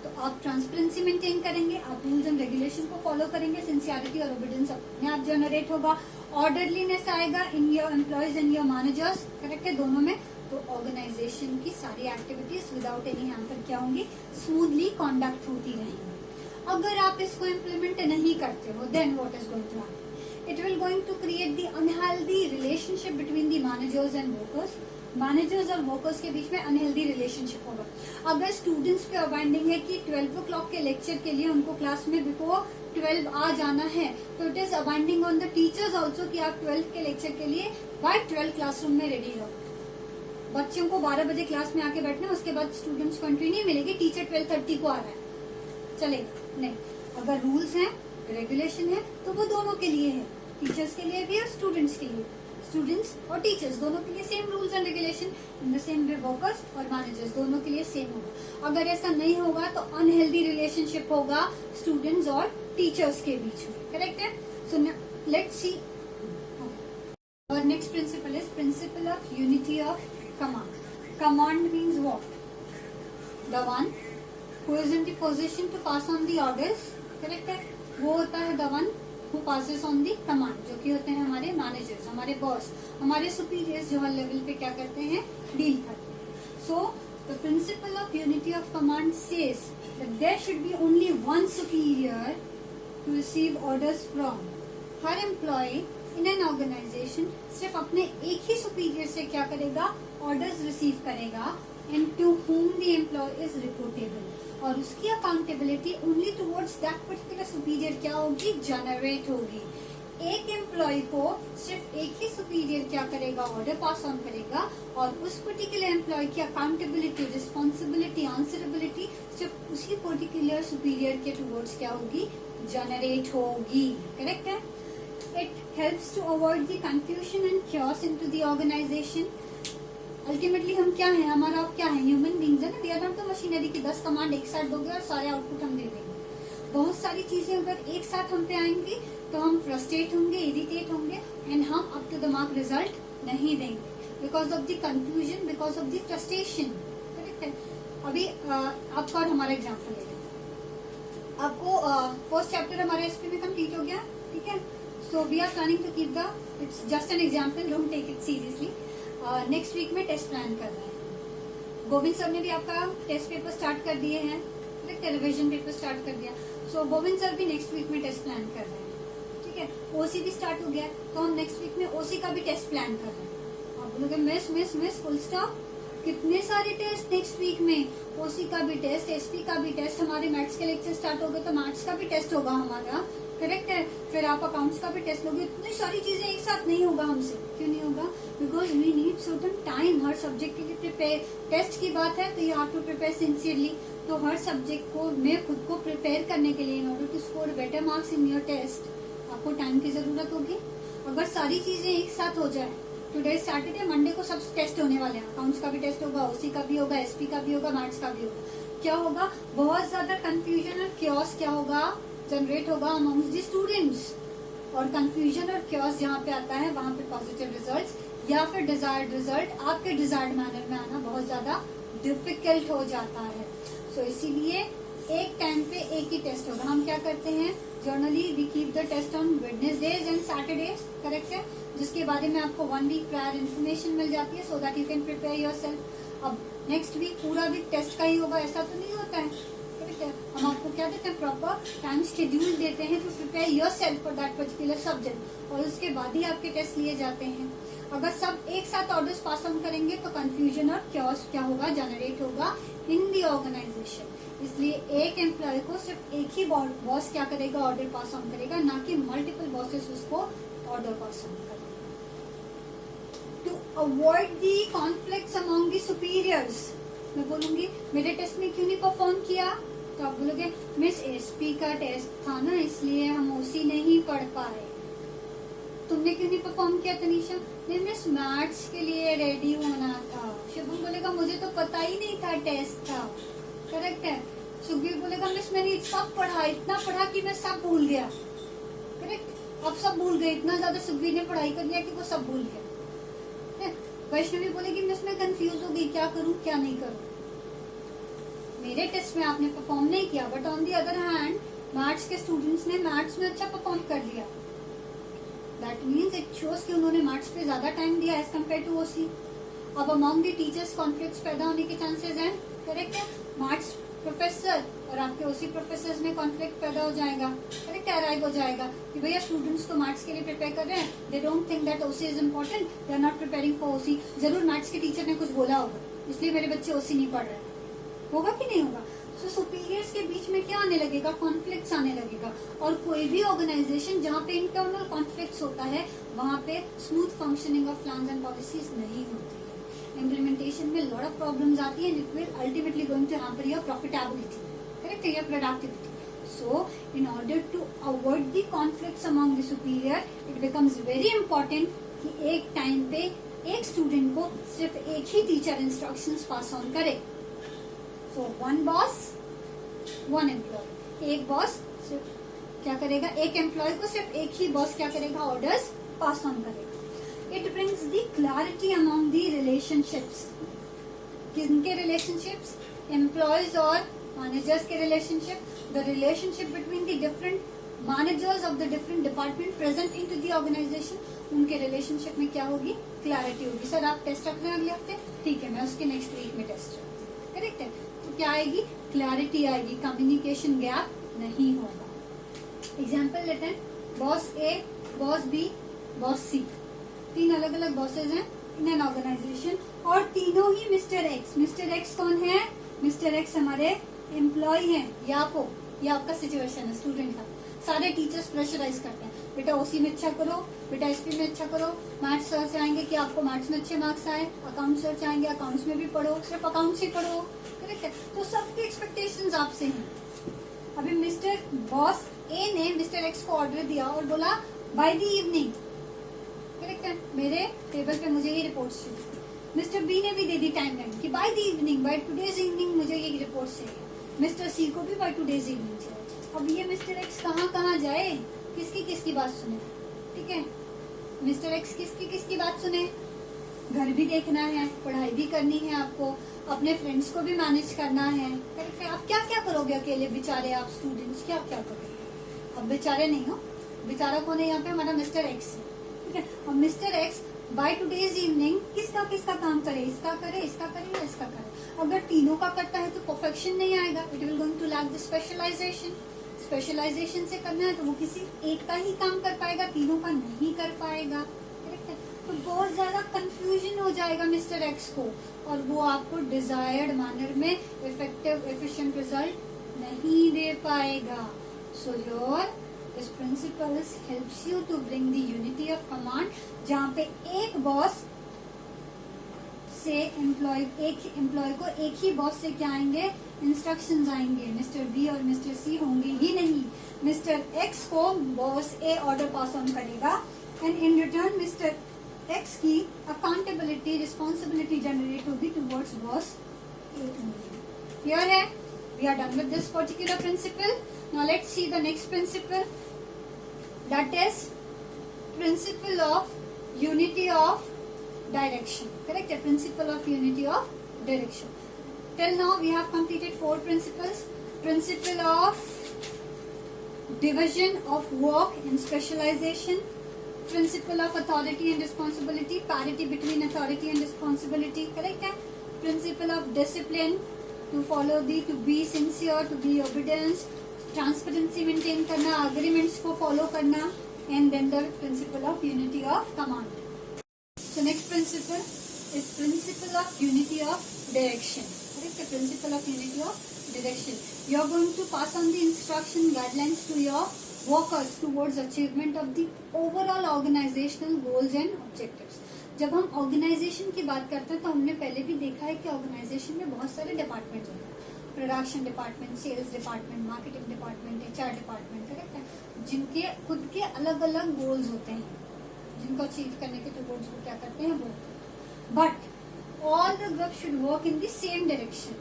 तो आप ट्रांसपेरेंसी मेंटेन करेंगे, आप रूल्स एंड रेगुलेशन को फॉलो करेंगे, सिंसियरिटी और ओबीडियंस अपने आप जनरेट होगा, ऑर्डरलीनेस आएगा in your employees and your managers, correct है, दोनों में। तो ऑर्गेनाइजेशन की सारी एक्टिविटीज विदाउट एनी हैम्पर क्या होंगी, स्मूथली कंडक्ट होती रहेंगी। अगर आप इसको इम्प्लीमेंट नहीं करते हो then what is going to happen, it will going to create the unhealthy relationship between the managers and workers. Managers और वर्कर्स के बीच में अनहेल्दी रिलेशनशिप होगा। अगर स्टूडेंट्स पे अबाइंडिंग है कि 12 o'clock के लेक्चर के लिए उनको क्लास में बिफोर 12 आ जाना है, तो it is a binding on the teachers also कि आप 12 के लेक्चर के लिए बाय 12 क्लासरूम में रेडी रहो। बच्चों को 12 बजे क्लास में आके बैठना, उसके बाद स्टूडेंट्स को एंट्री नहीं मिलेगी, टीचर 12:30 को आ रहा है, चलेगा नहीं। अगर रूल्स हैं, रेगुलेशन है, तो वो दोनों के लिए है, टीचर्स के लिए भी और स्टूडेंट्स के लिए, स्टूडेंट्स और टीचर्स दोनों के लिए same rules and regulation. In the same way workers और मैनेजर्स दोनों के लिए सेम होगा। अगर ऐसा नहीं होगा तो अनहेल्दी रिलेशनशिप होगा स्टूडेंट्स और टीचर्स के बीच में, करेक्ट है। So let's see our next principle is principle of unity of command. Command means what? The one who is in the position to pass on the orders, correct है, वो होता है the one who passes on the command, जो कि होते हैं हमारे managers, हमारे बॉस, हमारे सुपीरियर्स जो हर लेवल पे क्या करते हैं, डील करते हैं। सो the principle of unity of command says that there should be only one superior to receive orders from. हर एम्प्लॉय इन एन ऑर्गेनाइजेशन सिर्फ अपने एक ही सुपीरियर से क्या करेगा, ऑर्डर्स रिसीव करेगा, and to whom the employee is reportable, और उसकी accountability only towards that particular superior क्या होगी, जनरेट होगी। एक एम्प्लॉय को सिर्फ एक ही सुपीरियर क्या करेगा, ऑर्डर पास ऑन करेगा, और उस पर्टिकुलर एम्प्लॉय की अकाउंटेबिलिटी, रिस्पॉन्सिबिलिटी, आंसरेबिलिटी सिर्फ उसी पर्टिकुलर सुपीरियर के टुवर्ड्स क्या होगी, जनरेट होगी, करेक्ट है। It helps to avoid the confusion and chaos into the organization. Ultimately हम क्या हैं, हमारा आप क्या है, ह्यूमन बींग्स है ना, we are not the machinery की 10 कमांड एक साथ दोगे और सारे आउटपुट हम दे देंगे। बहुत सारी चीजें अगर एक साथ हम पे आएंगी तो हम फ्रस्ट्रेट होंगे, इरिटेट होंगे, एंड हम up to the mark result नहीं देंगे because of the confusion, because of the frustration, correct है। अभी आपका और हमारा एग्जाम्पल ले लेते, आपको फर्स्ट चैप्टर हमारा एसपी में कंप्लीट हो गया, ठीक है। So we are planning to keep the, it's just an example, don't take it seriously. Next week में टेस्ट प्लान कर रहे हैं। गोविंद सर ने भी आपका टेस्ट पेपर स्टार्ट कर दिए हैं, रिविजन पेपर स्टार्ट कर दिया। सो गोविंद सर भी नेक्स्ट वीक में टेस्ट प्लान कर रहे हैं, ठीक है। ओसी भी स्टार्ट हो गया, तो हम नेक्स्ट वीक में ओसी का भी टेस्ट प्लान कर रहे हैं। आप बोलोगे मिस फुल स्टॉप, कितने सारे टेस्ट नेक्स्ट वीक में, ओसी का भी टेस्ट, एसपी का भी टेस्ट, हमारे मैथ्स के लेक्चर स्टार्ट हो गए तो मैथ्स का भी टेस्ट होगा हमारा, करेक्ट है। फिर आप अकाउंट्स का भी टेस्ट लोगे, इतनी सारी चीजें एक साथ नहीं होगा हमसे, क्यों नहीं होगा, because we need certain time हर सब्जेक्ट के लिए प्रिपेयर। टेस्ट की बात है तो you have to prepare sincerely, तो हर सब्जेक्ट को मैं खुद को प्रिपेयर करने के लिए in order to score better marks in your test आपको टाइम की जरूरत होगी। अगर सारी चीजें एक साथ हो जाए, टुडे सैटरडे, मंडे को सब टेस्ट होने वाले हैं, अकाउंट्स का भी टेस्ट होगा, ओसी का भी होगा, एसपी का भी होगा, मैथ्स का भी होगा, क्या होगा, बहुत ज्यादा कंफ्यूजन और क्योस क्या होगा, जनरेट होगा अमंग्स द स्टूडेंट्स, और कंफ्यूजन और क्योस जहाँ पे आता है वहां पे पॉजिटिव रिजल्ट्स या फिर डिजायर्ड रिजल्ट आपके डिजायर्ड मैनर में आना बहुत ज्यादा डिफिकल्ट हो जाता है। सो इसीलिए एक टाइम पे एक ही टेस्ट होगा। हम क्या करते हैं, generally we keep the test on Wednesdays and Saturdays, correct है, जिसके बारे में आपको 1 वीक प्रायर इन्फॉर्मेशन मिल जाती है, सो that you can prepare yourself. अब नेक्स्ट वीक पूरा वीक टेस्ट का ही होगा ऐसा तो नहीं होता है, करेक्ट है। हम आपको क्या देते हैं, प्रॉपर टाइम शेड्यूल देते हैं to prepare yourself for that particular subject, और उसके बाद ही आपके टेस्ट लिए जाते हैं। अगर सब एक साथ ऑर्डर्स पास ऑन करेंगे तो कंफ्यूजन और क्योस क्या होगा, जनरेट होगा इन दी ऑर्गेनाइजेशन। इसलिए एक एम्प्लॉय को सिर्फ एक ही बॉस क्या करेगा, ऑर्डर पास ऑन करेगा, ना कि मल्टीपल बॉसेस उसको ऑर्डर पास ऑन करेंगे। To avoid the conflicts among the superiors, मैं बोलूंगी मेरे टेस्ट में क्यों नहीं परफॉर्म किया, तो आप बोलोगे मिस एसपी का टेस्ट था ना इसलिए हम ओसी नहीं पढ़ पाए। तुमने क्यों नहीं परफॉर्म किया तनीषा, नहीं मिस मैथ्स के लिए रेडी होना था। शुभम बोलेगा मुझे तो पता ही नहीं था टेस्ट था, करेक्ट है। सुखबीर बोलेगा मिस मैंने सब पढ़ा, इतना पढ़ा कि मैं सब भूल गया, करेक्ट। अब सब भूल गए, इतना ज्यादा सुखबीर ने पढ़ाई कर लिया कि वो सब भूल गया। वैष्णवी बोलेगी मिस मैं कंफ्यूज हो गई, क्या करूं क्या नहीं करूं। मेरे टेस्ट में आपने परफॉर्म नहीं किया, but on the other hand maths के स्टूडेंट्स ने मैथ्स में अच्छा परफॉर्म कर लिया। दैट मीन्स इट शोज कि उन्होंने मैथ्स पे ज्यादा टाइम दिया एज कम्पेयर टू ओसी। अब अमॉन्ग द टीचर्स कॉन्फ्लिक्ट्स पैदा होने के चांसेस हैं, करेक्ट है। मैथ्स प्रोफेसर और आपके ओसी प्रोफेसर में कॉन्फ्लिक्ट पैदा हो जाएगा, करेक्ट है, अराइव हो जाएगा कि भैया स्टूडेंट्स तो मैथ्स के लिए प्रिपेयर कर रहे हैं, they don't think that OC is important, they are not preparing for OC. जरूर मैथ्स के टीचर ने कुछ बोला होगा इसलिए मेरे बच्चे ओसी नहीं पढ़ रहे, होगा कि नहीं होगा। सो सुपीरियर्स के बीच में क्या आने लगेगा, कॉन्फ्लिक्ट्स आने लगेगा। और कोई भी ऑर्गेनाइजेशन जहाँ पे इंटरनल कॉन्फ्लिक्ट्स होता है वहाँ पे smooth functioning of plans and policies नहीं होती है। इम्प्लीमेंटेशन में लॉट ऑफ प्रॉब्लम्स आती है and it will ultimately going to hamper your profitability, correct है, your productivity. So in order to avoid the conflicts among the superior it becomes very important कि एक time पे एक student को सिर्फ एक ही टीचर इंस्ट्रक्शंस पास ऑन करे। So one boss one employ, एक बॉस सिर्फ क्या करेगा, एक एम्प्लॉय को सिर्फ एक ही बॉस क्या करेगा, ऑर्डर्स पास ऑन करेगा। It brings the clarity among the relationships. किनके रिलेशनशिप्स, एम्प्लॉयज और मैनेजर्स के relationship, the relationship between the different managers of the different department present in to the organization, उनके रिलेशनशिप में क्या होगी, क्लैरिटी होगी। Sir आप टेस्ट रख रहे हैं अगले हफ्ते, ठीक है मैं उसके नेक्स्ट वीक में टेस्ट रखती हूँ, करेक्ट है। तो क्या आएगी, क्लैरिटी आएगी, कम्युनिकेशन गैप नहीं होगा। एग्जाम्पल लेते हैं, बॉस ए, बॉस बी, बॉस सी, तीन अलग अलग बॉसेज हैं इन एन ऑर्गेनाइजेशन और तीनों ही मिस्टर एक्स। मिस्टर एक्स कौन है, मिस्टर एक्स हमारे एम्प्लॉय हैं, या आपको, या आपका सिचुएशन है स्टूडेंट का। सारे टीचर्स प्रेशराइज करते हैं, बेटा ओसी में अच्छा करो, बेटा एसपी में अच्छा करो, मैथ्स सर चाहेंगे कि आपको मैथ्स में अच्छे मार्क्स आए, अकाउंट सर चाहेंगे अकाउंट्स में भी पढ़ो, सिर्फ अकाउंट्स ही पढ़ो, करेक्ट है। तो सबके एक्सपेक्टेशंस आपसे हैं। अभी मिस्टर बॉस ए ने मिस्टर एक्स को ऑर्डर दिया और बोला बाय द इवनिंग, करेक्ट है, मेरे टेबल पे मुझे ये रिपोर्ट चाहिए। मिस्टर बी ने भी दे दी टाइमलाइन कि by the evening, by today's evening मुझे ये रिपोर्ट चाहिए। मिस्टर सी को भी बाय टुडेज इवनिंग चाहिए। अब ये मिस्टर एक्स कहाँ जाए, किसकी किसकी बात सुने, ठीक है। मिस्टर एक्स किसकी बात सुने, घर भी देखना है, पढ़ाई भी करनी है आपको, अपने फ्रेंड्स को भी मैनेज करना है, करेक्ट है। आप क्या क्या करोगे अकेले बेचारे, आप स्टूडेंट्स क्या क्या करोगे, अब बेचारे नहीं हो, बेचारा कौन है यहाँ पे, हमारा मिस्टर एक्स है, ठीक है। अब mister X by today's evening किसका किसका काम करे, इसका करे, इसका करे या इसका करे। अगर तीनों का करता है तो परफेक्शन नहीं आएगा, it will going to lack the specialization. Specialization से करना है तो वो किसी एक का ही काम कर पाएगा, तीनों का नहीं कर पाएगा, करेक्ट है। तो बहुत ज्यादा कंफ्यूजन हो जाएगा मिस्टर एक्स को और वो आपको डिजायर्ड मैनर में इफेक्टिव एफिशिएंट रिजल्ट नहीं दे पाएगा। So your this principles helps you to bring the unity of command, जहाँ पे एक बॉस से एक एम्प्लॉय को एक ही बॉस से क्या आएंगे, इंस्ट्रक्शंस आएंगे। मिस्टर बी और मिस्टर सी होंगे ही नहीं, मिस्टर एक्स को boss A order pass on करेगा and in return mister X की अकाउंटेबिलिटी रिस्पॉन्सिबिलिटी जनरेट होगी टुवर्ड्स बॉस ए। क्लियर है, we are done with this particular principle. Now let's see the next principle, that is principle of unity of direction. Correct? A principle of unity of direction. Till now we have completed 4 principles. Principle of division of work and specialization. Principle of authority and responsibility, parity between authority and responsibility. Correct? Principle of discipline, to follow the, to be sincere, to be obedience, transparency maintain करना, agreements को follow करना, and then the principle of unity of command. So next principle is principle of unity of direction. Correct? The principle of unity of direction. You are going to pass on the instruction guidelines to your workers towards achievement of the overall organizational goals and objectives. जब हम organisation की बात करते हैं तो हमने पहले भी देखा है कि ऑर्गेनाइजेशन में बहुत सारे डिपार्टमेंट्स होते हैं. Production department, sales department, marketing department, HR department. Correct है? जिनके खुद के अलग अलग गोल्स होते हैं, जिनको अचीव करने के टुवर्ड्स वो क्या करते हैं, वो. But all the group should work in the same direction.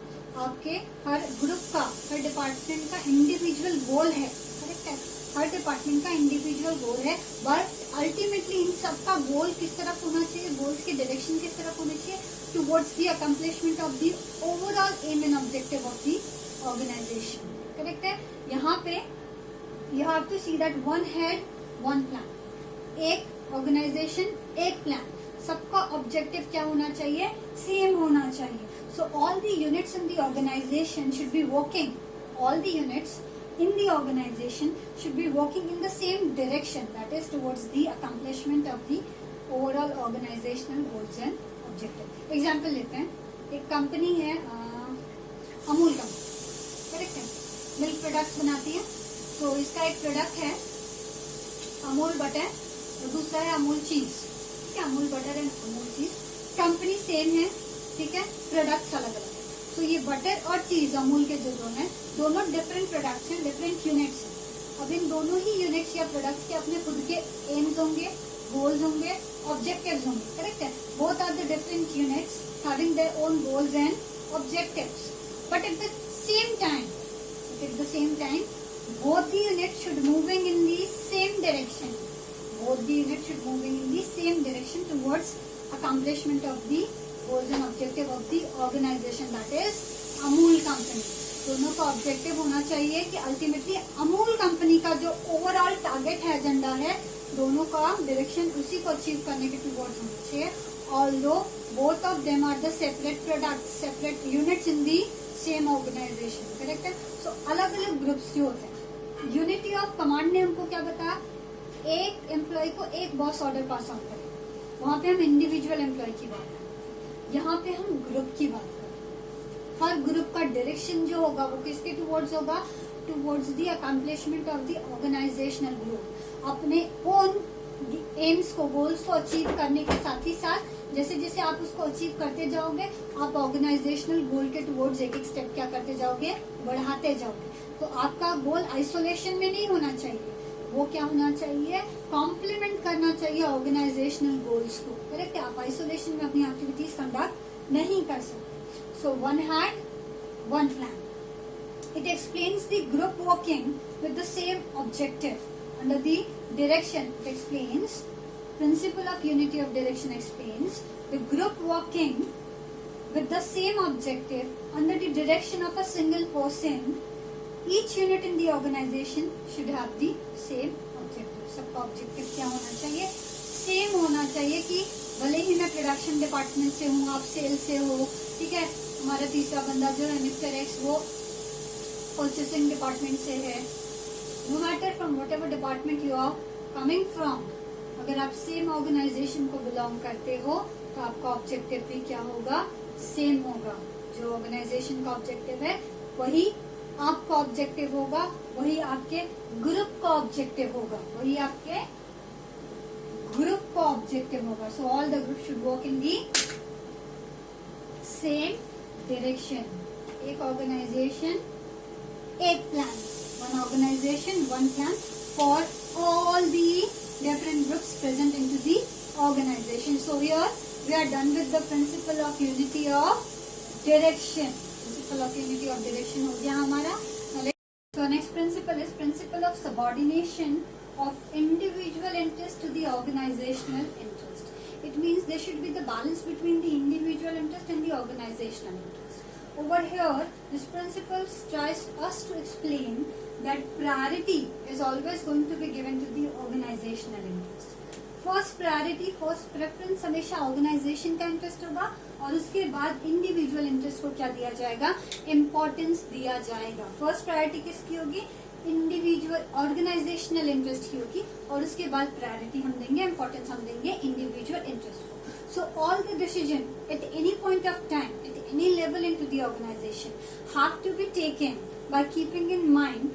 आपके हर ग्रुप का, हर डिपार्टमेंट का इंडिविजुअल गोल है. करेक्ट है? हर डिपार्टमेंट का इंडिविजुअल गोल है, बट अल्टीमेटली इन सबका गोल किस तरफ होना चाहिए, गोल्स की डायरेक्शन किस तरफ होनी चाहिए, towards the accomplishment of the overall aim and objective of the organization. Correct है? यहाँ पे you have to see that one head one plan. एक ऑर्गेनाइजेशन एक प्लान. सबका ऑब्जेक्टिव क्या होना चाहिए, सेम होना चाहिए. So all the units in the organization should be working, all the units in the organization should be working in the same direction, that is towards the accomplishment of the overall organizational goals and objectives. Example लेते हैं. एक company है Amul company. Correct है? Milk products बनाती है. तो इसका एक प्रोडक्ट है अमूल बटर और दूसरा है अमूल चीज. ठीक है? अमूल बटर एंड अमूल चीज. कंपनी सेम है. ठीक है? प्रोडक्ट्स अलग अलग है. तो ये बटर और चीज अमूल के जो दोनों हैं, दोनों डिफरेंट प्रोडक्ट्स हैं, डिफरेंट यूनिट्स हैं. अब इन दोनों ही यूनिट्स या प्रोडक्ट्स के अपने खुद के एम्स होंगे, गोल्स होंगे, ऑब्जेक्टिव्स होंगे. करेक्ट है? Both are the different units having their own goals and objectives. But at the same time both the units should moving in the same direction. Both the units should moving in the same direction towards accomplishment of the goals and objective of the organization, that is Amul company. दोनों का objective होना चाहिए कि ultimately Amul company का जो overall target है, agenda है, दोनों का डायरेक्शन उसी को अचीव करने के टुवर्ड्स होना चाहिए. Although both of them are the separate products, separate units in the same organization. Correct है? सो अलग अलग ग्रुप्स जो होते हैं. यूनिटी ऑफ कमांड ने हमको क्या बताया, एक एम्प्लॉय को एक बॉस ऑर्डर पास ऑन करे. वहां पे हम इंडिविजुअल एम्प्लॉय की बात करें, यहाँ पे हम ग्रुप की बात करें. हर ग्रुप का डायरेक्शन जो होगा वो किसके टुवर्ड्स होगा, towards the accomplishment of the organisational goal. अपने ओन एम्स को, गोल्स को अचीव करने के साथ ही साथ जैसे जैसे आप उसको अचीव करते जाओगे, आप ऑर्गेनाइजेशनल गोल के टुवर्ड्स एक एक स्टेप क्या करते जाओगे, बढ़ाते जाओगे. तो आपका गोल आइसोलेशन में नहीं होना चाहिए, वो क्या होना चाहिए, कॉम्प्लीमेंट करना चाहिए ऑर्गेनाइजेशनल गोल्स को. करेक्ट है? आप आइसोलेशन में अपनी एक्टिविटीज कंडक्ट नहीं कर सकते. So one had one plan. It explains the group working with the same objective under the direction. It explains principle of unity of direction, explains the group working with the same objective under the direction of a single person. Each unit in the organization should have the same objective. सबका objective क्या होना चाहिए, same होना चाहिए. कि भले ही मैं production department से हूँ, आप सेल से हो, ठीक है, हमारा तीसरा बंदा जो है मिस्टर एक्स वो परचेसिंग डिपार्टमेंट से है. No matter from whatever department you are coming from, अगर आप सेम ऑर्गेनाइजेशन को बिलोंग करते हो तो आपका ऑब्जेक्टिव भी क्या होगा, सेम होगा. जो ऑर्गेनाइजेशन का ऑब्जेक्टिव है वही आपका ऑब्जेक्टिव होगा, वही आपके ग्रुप का ऑब्जेक्टिव होगा, वही आपके ग्रुप का ऑब्जेक्टिव होगा. सो all the group should work in the same direction. एक ऑर्गेनाइजेशन एक plan. One organization, one plan for all the different groups present into the organization. So here we are done with the principle of unity of direction. Principle of unity of direction हो गया हमारा. So next principle is principle of subordination of individual individual interest to the organizational interest. It means there should be the balance between the individual interest and the organizational interest. Over here, this principle tries us to explain that priority is always going to be given to the organizational interest. First priority, first preference हमेशा organisation का interest होगा और उसके बाद individual interest को क्या दिया जाएगा, इम्पोर्टेंस दिया जाएगा. फर्स्ट प्रायोरिटी किसकी होगी, इंडिविजुअल ऑर्गेनाइजेशनल इंटरेस्ट की होगी और उसके बाद प्रायोरिटी हम देंगे, इम्पोर्टेंस हम देंगे इंडिविजुअल इंटरेस्ट को. So all the decision at any point of time, at any level into the organization have to be taken by keeping in mind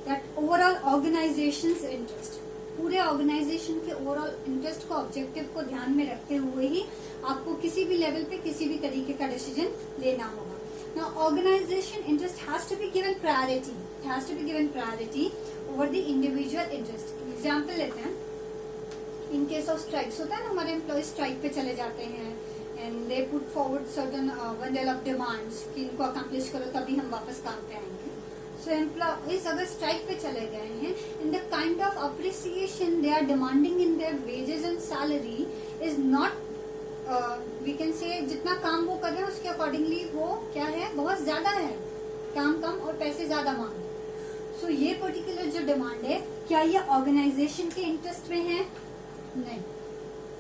that overall organization's interest. पूरे organisation के overall interest को, objective को ध्यान में रखते हुए ही आपको किसी भी लेवल पे किसी भी तरीके का डिसीजन लेना होगा. Now organization interest has to be given priority. It has to be given priority over the individual interest. Example लेते हैं. इन केस ऑफ स्ट्राइक्स होता है ना, हमारे एम्प्लॉय स्ट्राइक पे चले जाते हैं and they put forward certain bundle of demands कि इनको अकम्प्लिश करो तभी हम वापस काम पे आएंगे. सो एम्प्लॉयज अगर स्ट्राइक पे चले गए हैं, in the kind of appreciation they are demanding in their wages and salary is not we can say जितना काम वो कर रहे हैं उसके अकॉर्डिंगली वो क्या है, बहुत ज्यादा है, काम कम और पैसे ज्यादा मांग. सो ये पर्टिकुलर जो डिमांड है, क्या ये ऑर्गेनाइजेशन के इंटरेस्ट में है? नहीं,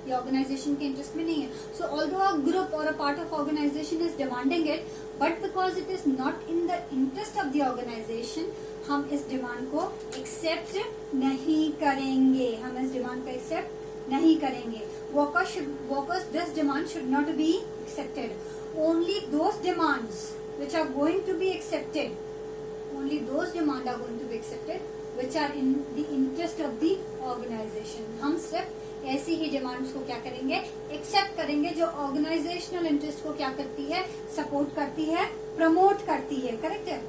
ये ऑर्गेनाइजेशन के इंटरेस्ट में नहीं है. सो ऑल्दो अ ग्रुप और a part of organization is demanding it, but because it is not in the interest of the organization, हम इस डिमांड को एक्सेप्ट नहीं करेंगे. हम इस डिमांड को एक्सेप्ट नहीं करेंगे. Workers this demand should not be accepted. Only those demands which are going to be accepted, only those demand are going to be accepted which are in the interest of the organization. हम सिर्फ ऐसी ही demands को क्या करेंगे, accept करेंगे जो organisational interest को क्या करती है, सपोर्ट करती है, प्रमोट करती है. करेक्ट है.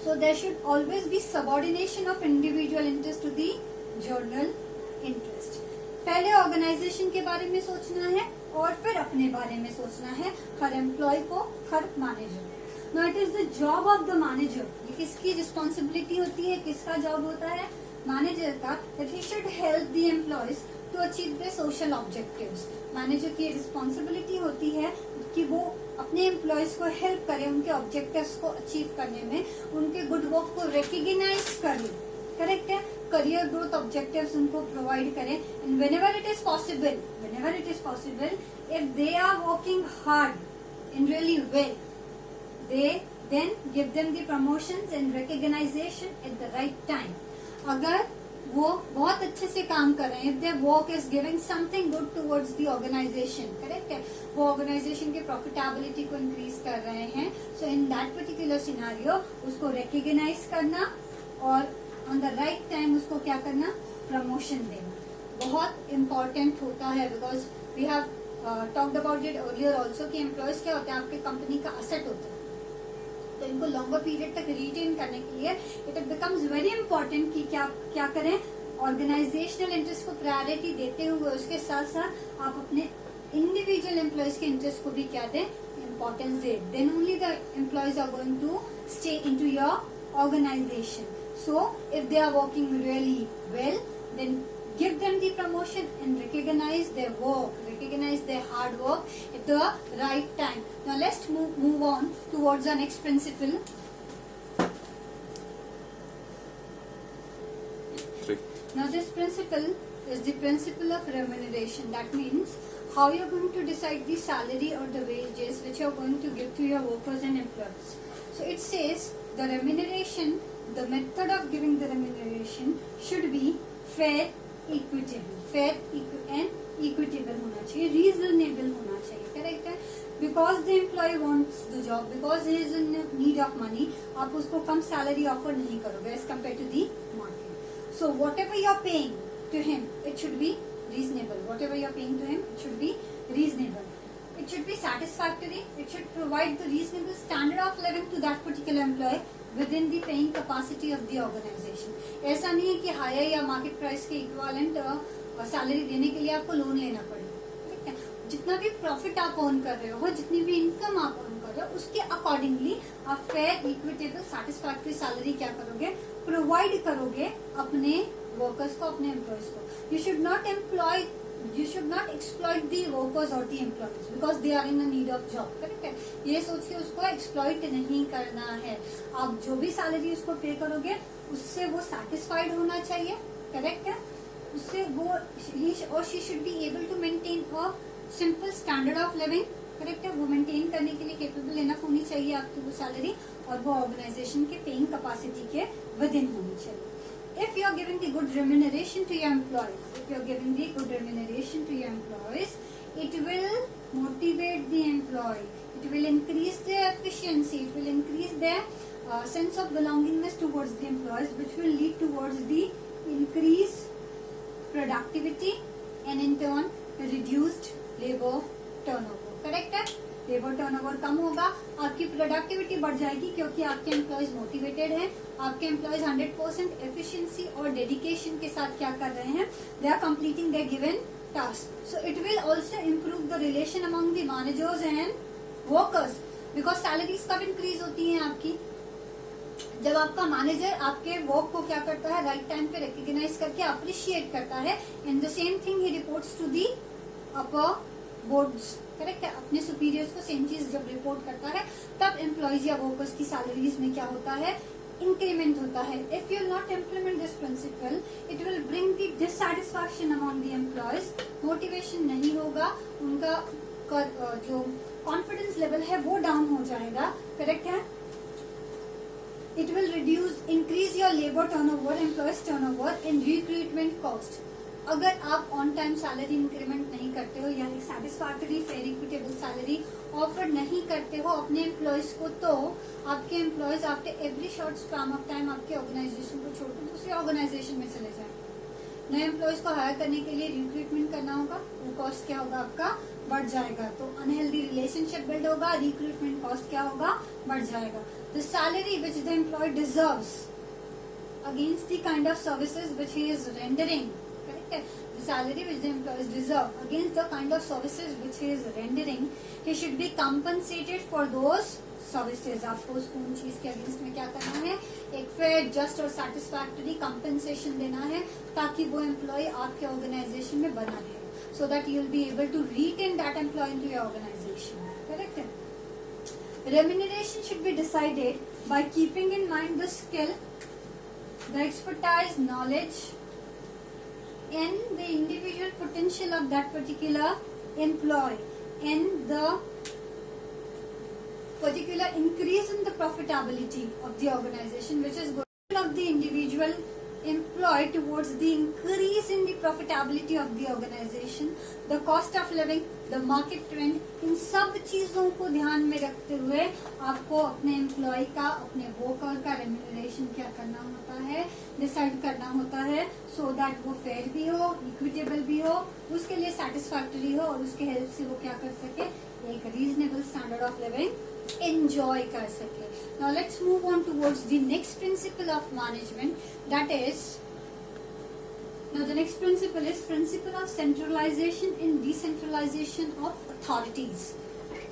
So there should always be subordination of individual interest to the general interest. पहले ऑर्गेनाइजेशन के बारे में सोचना है और फिर अपने बारे में सोचना है, हर एम्प्लॉय को, हर manager. Now it is the job of the manager. ये किसकी रिस्पॉन्सिबिलिटी होती है, किसका जॉब होता है, मैनेजर का, that he should help the employees to achieve their social objectives. Manager की रिस्पॉन्सिबिलिटी होती है कि वो अपने एम्प्लॉयज को हेल्प करे उनके ऑब्जेक्टिव्स को अचीव करने में, उनके गुड वर्क को रिकॉग्नाइज करे. करेक्ट है. करियर ग्रोथ ऑब्जेक्टिव्स उनको प्रोवाइड करें. And whenever it is possible, if they are working hard and really well, they then give them the promotions and recognition at the right time. अगर वो बहुत अच्छे से काम कर रहे हैं, if their work is giving something good towards the organization, correct है, वो organization के profitability को increase कर रहे हैं, so in that particular scenario उसको recognize करना और on the right time उसको क्या करना, promotion देना बहुत important होता है. because we have talked about it earlier also कि employees क्या होते हैं, आपके कंपनी का asset होता है. तो इनको लॉन्गर पीरियड तक रिटेन करने के लिए इट बिकम्स वेरी इंपॉर्टेंट कि क्या करें, ऑर्गेनाइजेशनल इंटरेस्ट को प्रायोरिटी देते हुए उसके साथ साथ आप अपने इंडिविजुअल एम्प्लॉयज के इंटरेस्ट को भी क्या दें, इम्पोर्टेंस दें. Then only the employees are going to stay into your organization. So if they are working really well, then give them the promotion and recognize their work, recognize their hard work at the right time. Now let's move on towards our next principle. Now this principle is the principle of remuneration. That means how you're going to decide the salary or the wages which you're going to give to your workers and employees. So it says the remuneration, the method of giving the remuneration should be fair, and equitable होना चाहिए, reasonable होना चाहिए. Correct है. Because the employee wants the job, because he is in need of money, आप उसको कम salary offer नहीं करोगे as compare to the market. So whatever you are paying to him it should be reasonable. Whatever you are paying to him it should be reasonable. It should be satisfactory. It should provide the reasonable standard of living to that particular employee within the paying capacity of the organization. ऐसा नहीं है कि higher या market price के equivalent salary देने के लिए आपको लोन लेना पड़े. ठीक है. जितना भी प्रॉफिट आप अर्न कर रहे हो, जितनी भी इनकम आप अर्न कर रहे हो, उसके अकॉर्डिंगली आप फेयर, इक्विटेबल, सेटिस्फैक्टरी सैलरी क्या करोगे, प्रोवाइड करोगे अपने वर्कर्स को, अपने एम्प्लॉयज को। You should not exploit the workers और the employees because they are in the need of job, correct है। ये सोच के उसको एक्सप्लॉइट नहीं करना है। आप जो भी सैलरी उसको पे करोगे उससे वो सेटिस्फाइड होना चाहिए, करेक्ट है। उससे वो और she should be able to maintain a simple standard of living, correct है। वो मेंटेन करने के लिए केपेबल इनफ होनी चाहिए आपकी वो सैलरी, और वो ऑर्गेनाइजेशन के पेइंग कैपेसिटी के विद इन होनी चाहिए। If you are giving the good remuneration to your employees, it will motivate the employee. It will increase their efficiency. It will increase their sense of belongingness towards the employees, which will lead towards the increased productivity and in turn reduced labor turnover. Correct है? Labour turnover कम होगा, आपकी productivity बढ़ जाएगी क्योंकि आपके employees motivated हैं, आपके employees 100% efficiency और डेडिकेशन के साथ क्या कर रहे हैं, they are completing their given task. So it will also improve the relation among the managers and workers, because salaries कब इंक्रीज होती हैं आपकी, जब आपका मैनेजर आपके वर्क को क्या करता है, राइट टाइम पे रिकॉग्नाइज करके अप्रिशिएट करता है, एंड द सेम थिंग ही reports to the upper boards, correct है। अपने सुपीरियर्स को सेम चीज जब रिपोर्ट करता है तब एम्प्लॉयज या वर्कर्स की सैलरीज में क्या होता है, इंक्रीमेंट होता है। If you not implement this principle it will bring the dissatisfaction among the employees, motivation नहीं होगा, उनका जो कॉन्फिडेंस लेवल है वो डाउन हो जाएगा, करेक्ट है। It will increase your labour turnover, employees turnover and recruitment cost. अगर आप ऑन टाइम सैलरी इंक्रीमेंट नहीं करते हो या एक satisfactory fair equitable salary offer नहीं करते हो अपने एम्प्लॉयज को, तो आपके employees after every short span of time आपके ऑर्गेनाइजेशन को छोड़कर दूसरे ऑर्गेनाइजेशन में चले जाएंगे। नए एम्प्लॉयज को हायर करने के लिए रिक्रूटमेंट करना होगा, वो कॉस्ट क्या होगा आपका, बढ़ जाएगा। तो अनहेल्दी रिलेशनशिप बिल्ड होगा, रिक्रूटमेंट कॉस्ट क्या होगा, बढ़ जाएगा। The salary which the employee deserves against the kind of services which he is rendering, the salary which the employees deserve against the kind of services which he is rendering, he should be compensated for those services। आपको उसको उन चीज के against में क्या करना है, एक फेयर, जस्ट और सेटिस्फैक्टरी कंपनसेशन देना है ताकि वो एम्प्लॉय आपके ऑर्गेनाइजेशन में बना रहे, so that you will be able to retain that employee into your organization, correct है। Remuneration should be decided by keeping in mind the skill, the expertise, knowledge and the individual potential of that particular employee and the particular increase in the profitability of the organization, which is goal of the individual employee towards the increase in the profitability of the organization, the cost of living, the market trend, इन सब चीजों को ध्यान में रखते हुए आपको अपने employ का, अपने वर्कर का रेम्यूनरेशन क्या करना होता है, डिसाइड करना होता है, सो दैट वो फेयर भी हो, इक्विटेबल भी हो, उसके लिए सेटिस्फैक्टरी हो और उसके हेल्प से वो क्या कर सके, एक reasonable standard of living enjoy कर सके। Now let's move on towards the next principle of management, that is, now the next principle is principle of centralization and decentralization of authorities.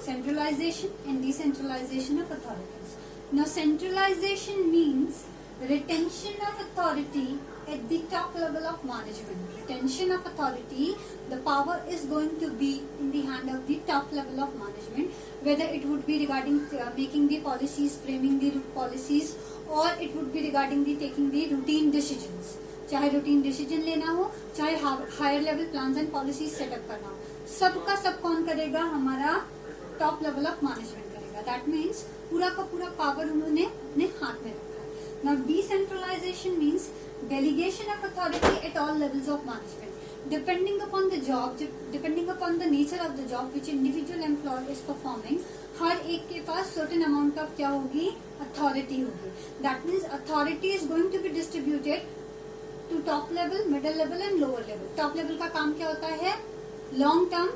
Centralization and decentralization of authorities. Now centralization means retention of authority at the top level of management. Retention of authority, the power is going to be in the hand of the top level of management, whether it would be regarding making the policies, framing the policies, or it would be regarding the taking the routine decisions. चाहे routine decision लेना हो, चाहे higher level plans and policies set up करना हो, सबका सब कौन करेगा, हमारा टॉप लेवल ऑफ मैनेजमेंट करेगा। दैट मीन्स पूरा का पूरा पावर उन्होंने अपने हाथ में रखा है। Now decentralization means delegation of authority at all levels of management, depending upon the job, depending upon the nature of the job which individual employee is performing, हर एक के पास certain amount of क्या होगी, authority होगी। That means authority is going to be distributed to top level, middle level and lower level। top level का काम क्या होता है, long term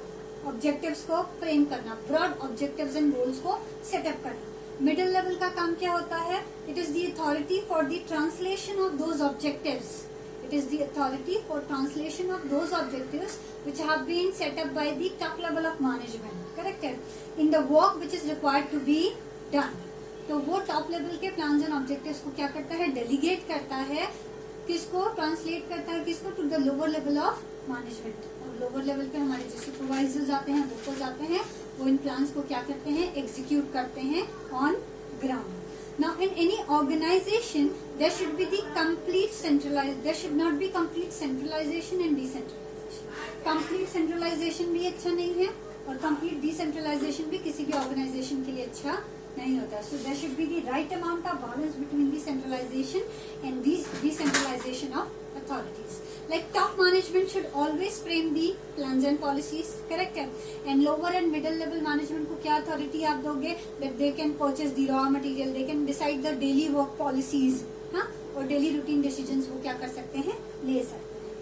objectives को frame करना, broad objectives and goals को setup करना। मिडिल लेवल का काम क्या होता है, it is the authority for the translation of those objectives, it is the authority for translation of those objectives which have been set up by the top level of management, correct है, in the work which is required to be done. तो वो top level के plans and objectives को क्या करता है, delegate करता है किसको ट्रांसलेट करता है, किसको, to the lower level of management. और लोअर लेवल पे हमारे जो सुपरवाइजर्स आते हैं, वर्कर्स आते हैं, वो इन प्लान्स को क्या करते हैं, एग्जीक्यूट करते हैं on ground. Now, in any organization, there should be the complete centralized. There should not be complete centralization and decentralization. Complete centralization भी अच्छा नहीं है और complete decentralization भी किसी भी organization के लिए अच्छा नहीं होता. So there should be the right amount of balance between the centralization and the decentralization of authorities. Like top management should always frame the plans and policies, correct है? And lower and middle level management को क्या authority आप दोगे? That they can purchase the raw material, they can decide the daily work policies, हाँ? और daily routine decisions वो क्या कर सकते हैं? ले सकते हैं.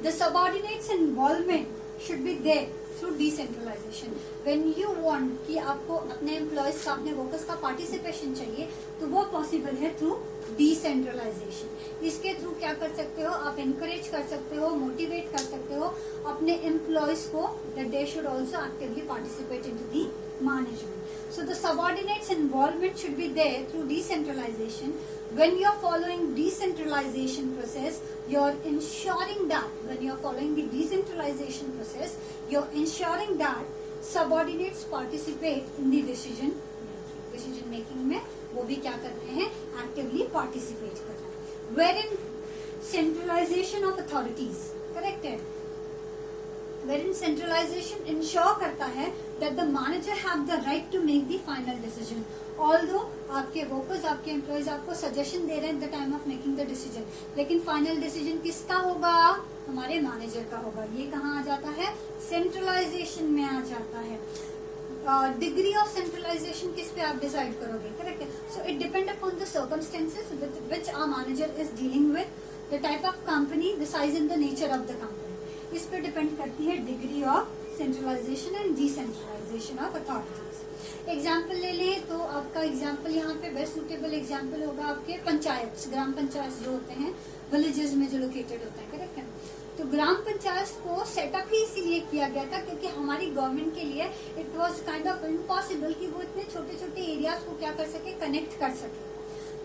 The subordinates involvement should be there through decentralization. When you want कि आपको अपने employees का, अपने workers का participation चाहिए, तो वो possible है through decentralization. इसके थ्रू क्या कर सकते हो आप, encourage कर सकते हो, motivate कर सकते हो अपने employees को that they should also actively participate into the management. So the subordinates involvement should be there through decentralization. When you are following decentralization process, you are ensuring that when you are following the decentralization process, you are ensuring that subordinates participate in the decision making में वो भी क्या कर रहे हैं, actively participate कर रहे हैं. Where in centralization of authorities, correct है, वेयर इन सेंट्रलाइजेशन इंश्योर करता है that the manager have the right to make the final decision. Although आपके वर्कर्स, आपके एम्प्लॉयज आपको सजेशन दे रहे हैं the time of making the decision, लेकिन फाइनल डिसीजन किसका होगा, हमारे मैनेजर का होगा. ये कहाँ आ जाता है, सेंट्रलाइजेशन में आ जाता है. डिग्री ऑफ सेंट्रलाइजेशन किस पे आप डिसाइड करोगे, करेक्ट है. So it depend upon the circumstances with which our manager is dealing with, the type of company, the size and the nature of the company. इस पे डिपेंड करती है degree of centralization and decentralization of authorities. Example ले लें तो आपका example यहाँ पे बेस्ट सुटेबल एग्जाम्पल होगा आपके पंचायत, ग्राम पंचायत जो होते हैं विलेजेस में जो लोकेटेड होते हैं, करेक्ट है. तो ग्राम पंचायत को सेटअप ही इसीलिए किया गया था क्योंकि हमारी गवर्नमेंट के लिए it was kind of impossible कि वो इतने छोटे छोटे एरियाज को क्या कर सके, कनेक्ट कर सके.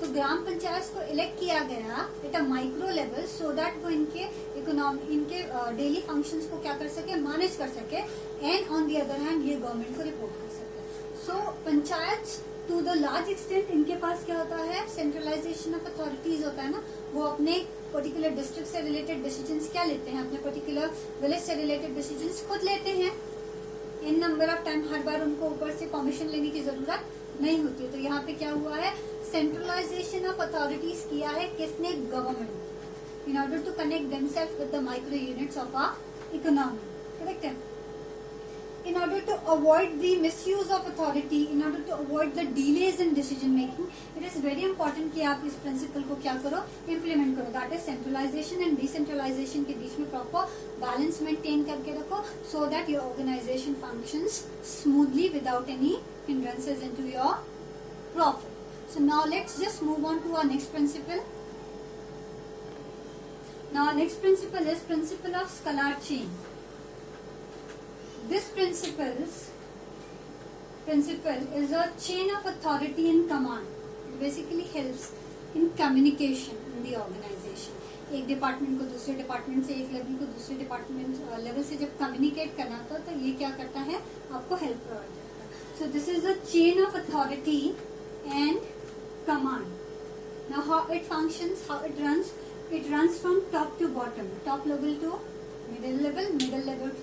तो ग्राम पंचायत को इलेक्ट किया गया at a micro level so that वो इनके इकोनॉमी, इनके डेली फंक्शंस को क्या कर सके, मैनेज कर सके, and on the other hand ये गवर्नमेंट को रिपोर्ट कर सके. So panchayat to the large extent इनके पास क्या होता है, सेंट्रलाइजेशन ऑफ अथॉरिटीज होता है ना. वो अपने पर्टिकुलर डिस्ट्रिक्ट से रिलेटेड डिसीजंस क्या लेते हैं, अपने पर्टिकुलर विलेज से रिलेटेड डिसीजंस खुद लेते हैं. इन नंबर ऑफ टाइम हर बार उनको ऊपर से परमिशन लेने की जरूरत नहीं होती. तो यहाँ पे क्या हुआ है, सेंट्रलाइजेशन ऑफ अथॉरिटीज किया है किसने, government, in order to connect themselves with the micro units of our economy, correct है. In order to avoid the misuse of authority, in order to avoid the delays in decision making, it is very important कि आप इस principle को क्या करो, implement करो. That is centralization and decentralization के बीच में proper balance maintain करके रखो so that your organization functions smoothly without any hindrances into your profit. So now let's just move on to our next principle. Now our next principle is principle of scalar chain. This principle is a chain of authority and command. It basically helps in communication in the organization. एक department को दूसरे department से, एक level को दूसरे department level से जब communicate करना होता है तो ये क्या करता है, आपको हेल्प प्रोवाइड करता है. So this is a chain of authority and command. Now how it functions, how it runs from top to bottom, top level to middle level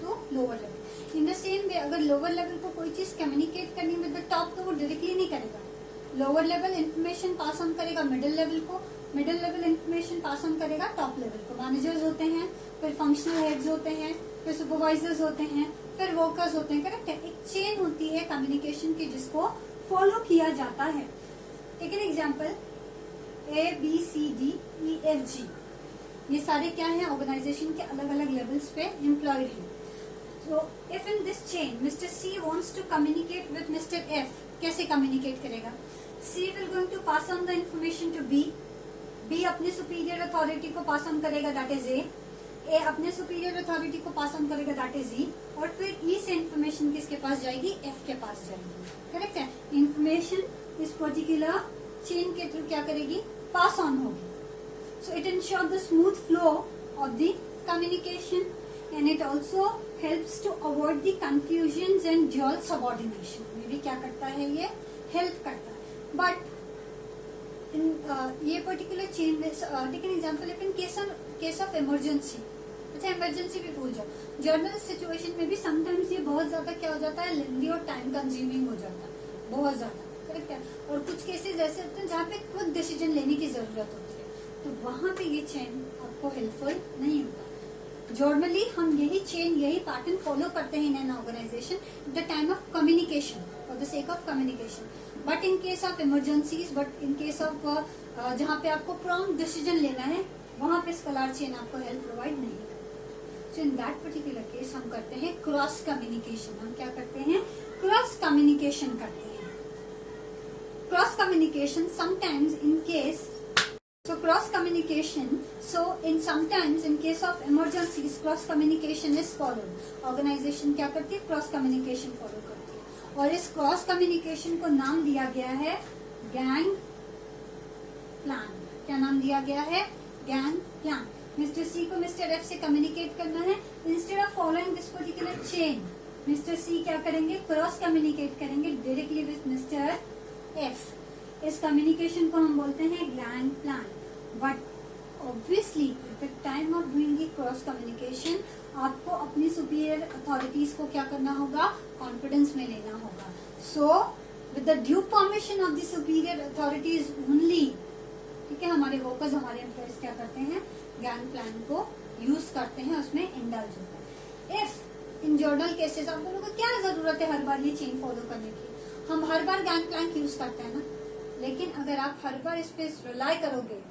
to lower level. In the same way अगर lower level को कोई चीज communicate करनी with the top तो वो directly नहीं करेगा. Lower level information pass on करेगा मिडिल लेवल को, middle level information pass on करेगा टॉप लेवल को. मैनेजर्स होते हैं, फिर फंक्शनल हेड्स होते हैं, फिर सुपरवाइजर्स होते हैं, फिर वर्कर्स होते हैं, करेक्ट है. एक चेन होती है कम्युनिकेशन की जिसको फॉलो किया जाता है. टेक एन एग्जाम्पल, ABCDEFG, ये सारे क्या हैं, ऑर्गेनाइजेशन के अलग अलग लेवल्स पे एम्प्लॉयड हैं. So if in this chain Mr. C wants to communicate with Mr. F, कैसे कम्युनिकेट करेगा, C will going to pass on the information to B, B अपने सुपीरियर अथॉरिटी को पास ऑन करेगा, दैट इज A अपने superior authority को पास on करेगा, that is E, और फिर E से इंफॉर्मेशन किसके पास जाएगी, F के पास जाएगी, करेक्ट है. इंफॉर्मेशन इस पर्टिकुलर चेन के थ्रू क्या करेगी, पास ऑन होगी. So it ensures the smooth flow of the communication, and it also helps to avoid the confusions and dual subordination. में भी क्या करता है, ये हेल्प करता है. बट इन ये पर्टिकुलर चेन में take an example in case of emergency. अच्छा, इमरजेंसी भी भूल जाओ, जर्नल सिचुएशन में भी समटाइम्स ये बहुत ज्यादा क्या हो जाता है, लेंदी और टाइम कंज्यूमिंग हो जाता है, बहुत ज्यादा. करेक्ट है. और कुछ केसेस ऐसे होते हैं जहाँ पे खुद डिसीजन लेने की जरूरत होती है, तो वहां पे ये चेन आपको हेल्पफुल नहीं होता. जर्नली हम यही चेन, यही पैटर्न फॉलो करते हैं in an organization at the time of communication, for the sake of communication. But in case of emergencies, but in case of जहाँ पे आपको प्रॉम्प्ट डिसीजन लेना है, वहां पे स्कलार चेन आपको हेल्प प्रोवाइड नहीं करती. So in that particular case हम करते हैं क्रॉस कम्युनिकेशन. हम क्या करते हैं, क्रॉस कम्युनिकेशन करते हैं. Cross communication sometimes in case, so cross communication, so in sometimes in case of emergencies cross communication is followed. Organization क्या करती है, cross communication follow करती है. और इस cross communication को नाम दिया गया है gang plan. क्या नाम दिया गया है, gang plan. मिस्टर सी को मिस्टर एफ से कम्युनिकेट करना है. Instead of following this particular chain, mister C क्या करेंगे, क्रॉस कम्युनिकेट करेंगे डायरेक्टली विथ मिस्टर एफ. इस कम्युनिकेशन को हम बोलते हैं gang plan. But obviously at the time of doing the cross communication आपको अपनी सुपीरियर अथॉरिटीज को क्या करना होगा, कॉन्फिडेंस में लेना होगा. So with the due permission of the superior authorities only, ठीक है, हमारे वर्कर्स, हमारे एम्प्लॉयज क्या करते हैं, गैंग प्लान को यूज करते हैं, उसमें इंडल्ज होते हैं. इफ इन जर्नल केसेस आप लोगों को क्या जरूरत है हर बार ये चेन फॉलो करने की, हम हर बार गैंग प्लान यूज करते हैं ना, लेकिन अगर आप हर बार इस पे रिलाई करोगे